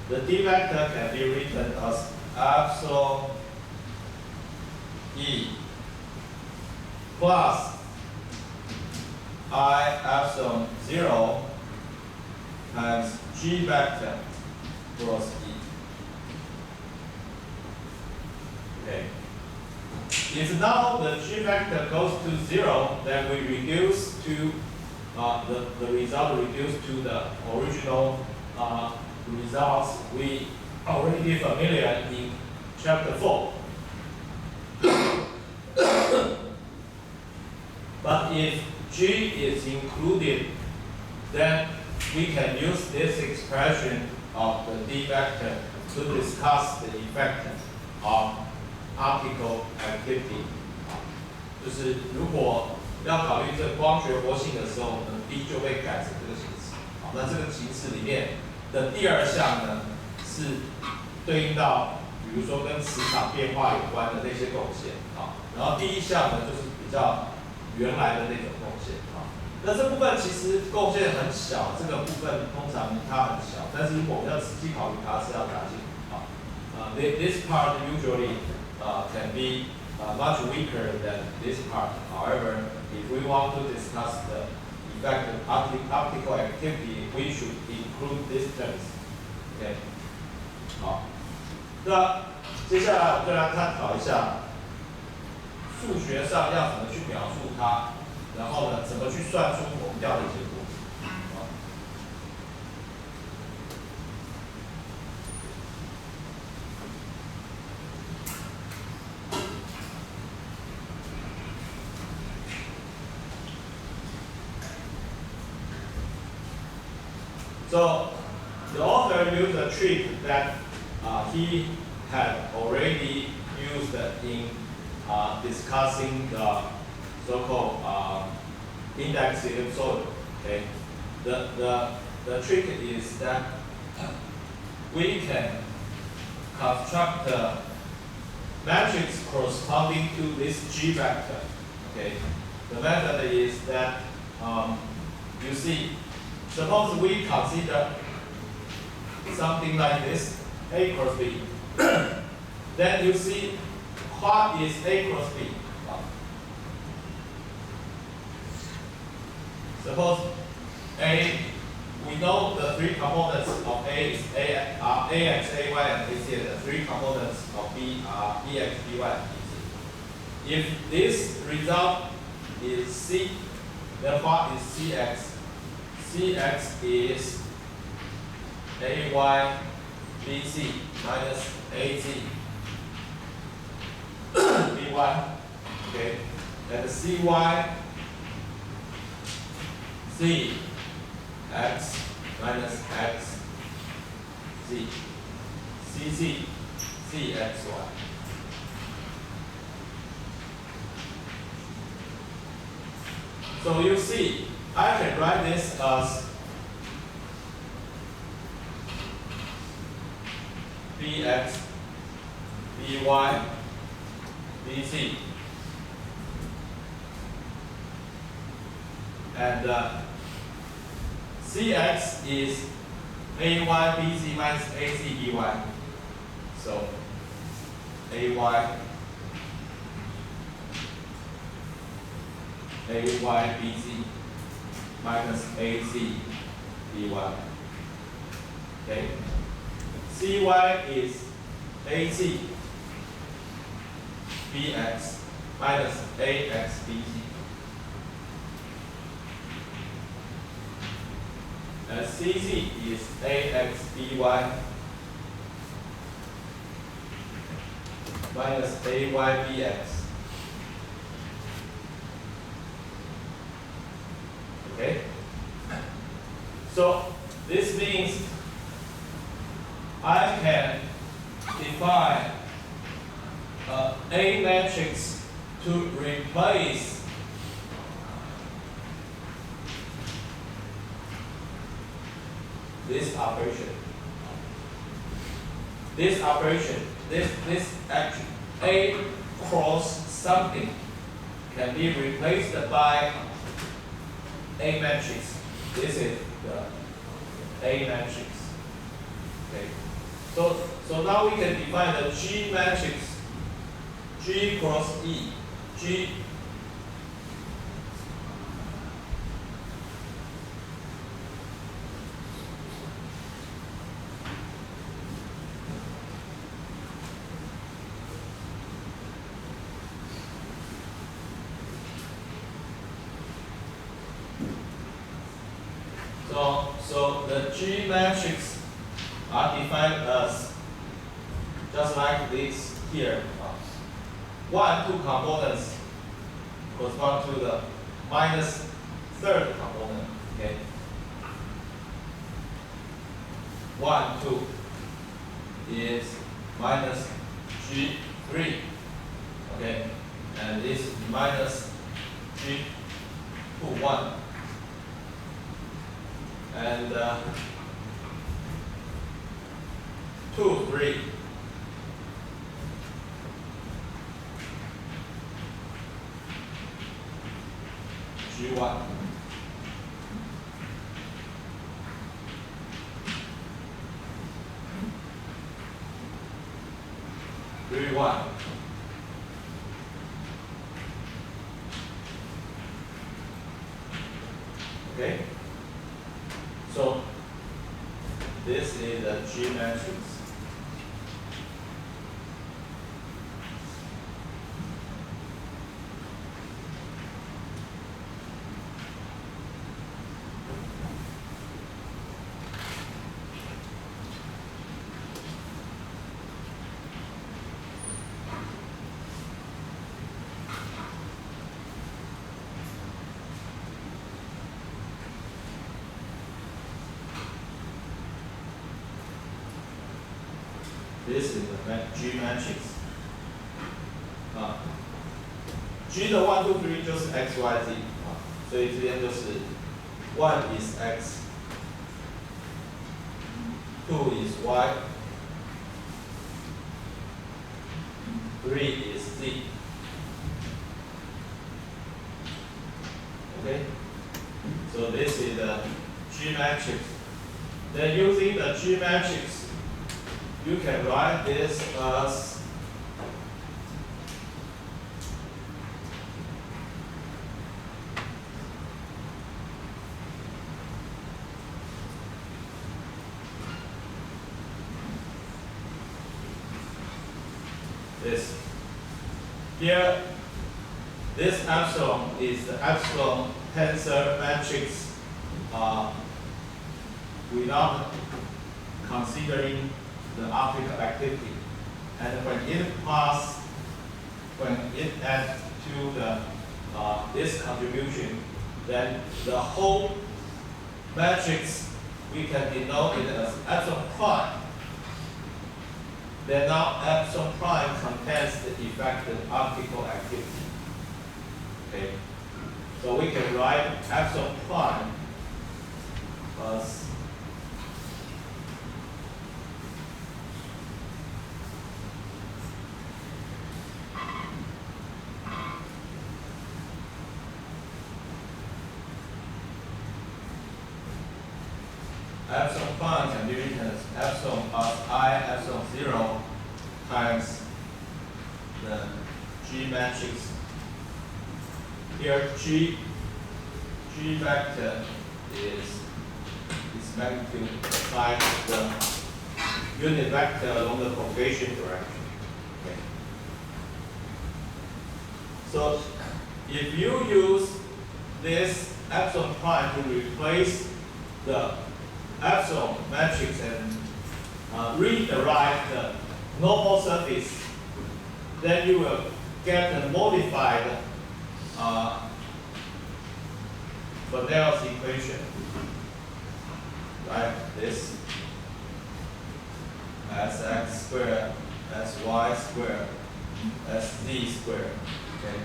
The D vector can be written as epsilon E plus I epsilon 0 times G vector cross E. Okay. If now the G vector goes to 0, then we reduce to the result reduced to the original results we already familiar in chapter 4. But if G is included, then we can use this expression of the D vector to discuss the effect of optical activity. 就是如果要考虑这光学活性的时候呢 ，D 就会改成这个形式。好，那这个形式里面的第二项呢，是对应到比如说跟磁场变化有关的那些贡献。好，然后第一项呢，就是比较原来的那种贡献。好，那这部分其实贡献很小，这个部分通常它很小，但是如果我们要仔细考虑它是要加进。好，this part usually can be much weaker than this part. However, if we want to discuss the effect of optical activity, we should include these terms. OK， 好，那接下来我们就来探讨一下数学上要怎么去描述它，然后呢，怎么去算出我们要的结果。So the author used a trick that he had already used in discussing the so-called index sinusoid. Okay, the trick is that we can construct a matrix corresponding to this G vector. Okay, the method is that you see. Suppose we consider something like this, A cross B. Then you see what is A cross B. Suppose A, we know the three components of A is AX, AY, and AC, and the three components of B are BX, BY, and BC. If this result is C, then what is CX? CX is AY BC minus AC BY. Okay, and CY CX minus X C CC CXY. So you see, I can write this as BX, BY, BC. And CX is AY, BC minus AC, BY. So AY, BC minus AC BY. Okay. CY is AC BX minus AX BC. And CC is AX BY minus AY BX. Okay? So this means I can define A matrix to replace this operation. This operation, this action, A cross something can be replaced by A matrix. This is the A matrix. Okay. So now we can define the G matrix, G cross E, G. So the G matrix are defined as just like this here. One and two components correspond to the minus third component. Okay. 1, 2 is minus G3. Okay, and this is minus G2, 1. And 2, 3. G1. G1. Okay. So this is the G matrix. This is the G matrix. G 的1, 2, 3就是 x, y, z 所以这边就是 1 is x, 2 is y, 3 is z. Okay, so this is the G matrix. Then using the G matrix, you can write this as this. Here, this epsilon is the epsilon tensor matrix without considering the optical activity. And when it adds to the this contribution, then the whole matrix we can denote it as epsilon prime. Then now epsilon prime contains the effective optical activity. Okay, so we can write epsilon prime as epsilon prime can be written as epsilon plus I epsilon 0 times the G matrix. Here G vector is its magnitude times the unit vector along the propagation direction. Okay. So if you use this epsilon prime to replace the epsilon matrix and rederive the normal surface, then you will get a modified Fresnel's equation, right? This sx squared, sy squared, sz squared. Okay.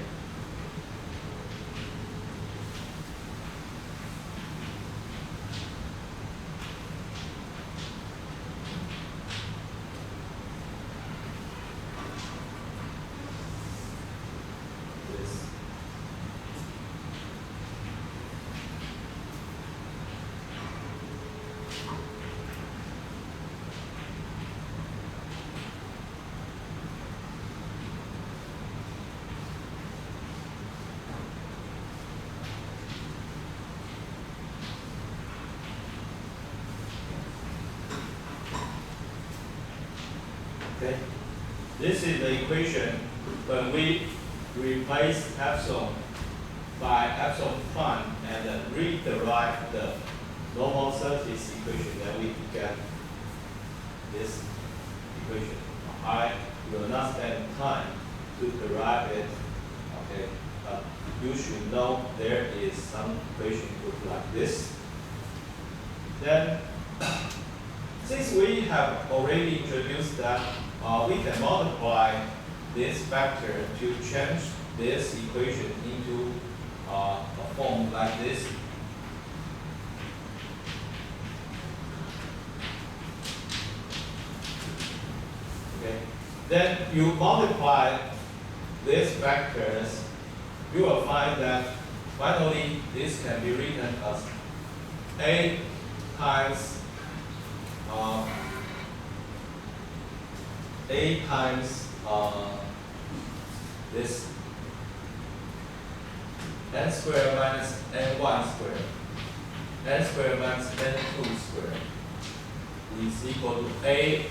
Okay, this is the equation when we replace epsilon by epsilon prime and then rederive the normal surface equation, then we get this equation. I will not spend time to derive it. Okay, but you should know there is some equation look like this. Then, since we have already introduced that we can multiply this factor to change this equation into a form like this. Okay. Then you multiply these factors, you will find that finally this can be written as a times this n squared minus n1 squared, n squared minus n2 squared is equal to a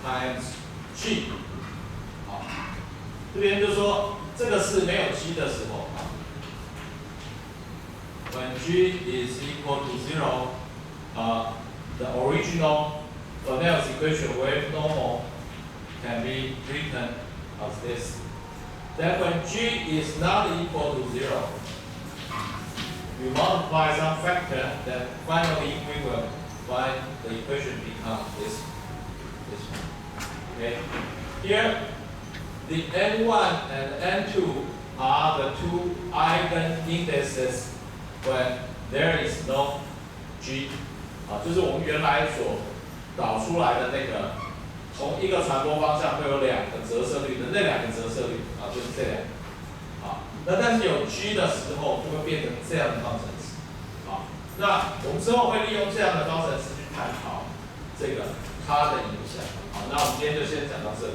times g。好，这边就说这个是没有 g 的时候啊。When g is equal to 0, the original Cornell's equation with normal can be written as this. Then when g is not equal to 0, you multiply some factor, then finally we will find the equation becomes this one. Okay. Here, the n1 and n2 are the two eigenindices when there is no g。就是我们原来所导出来的那个，从一个传播方向会有两个折射率的那两个折射率就是这两个。那但是有 g 的时候就会变成这样的方程式。那我们之后会利用这样的方程式去探讨这个它的影响。那我们今天就先讲到这里。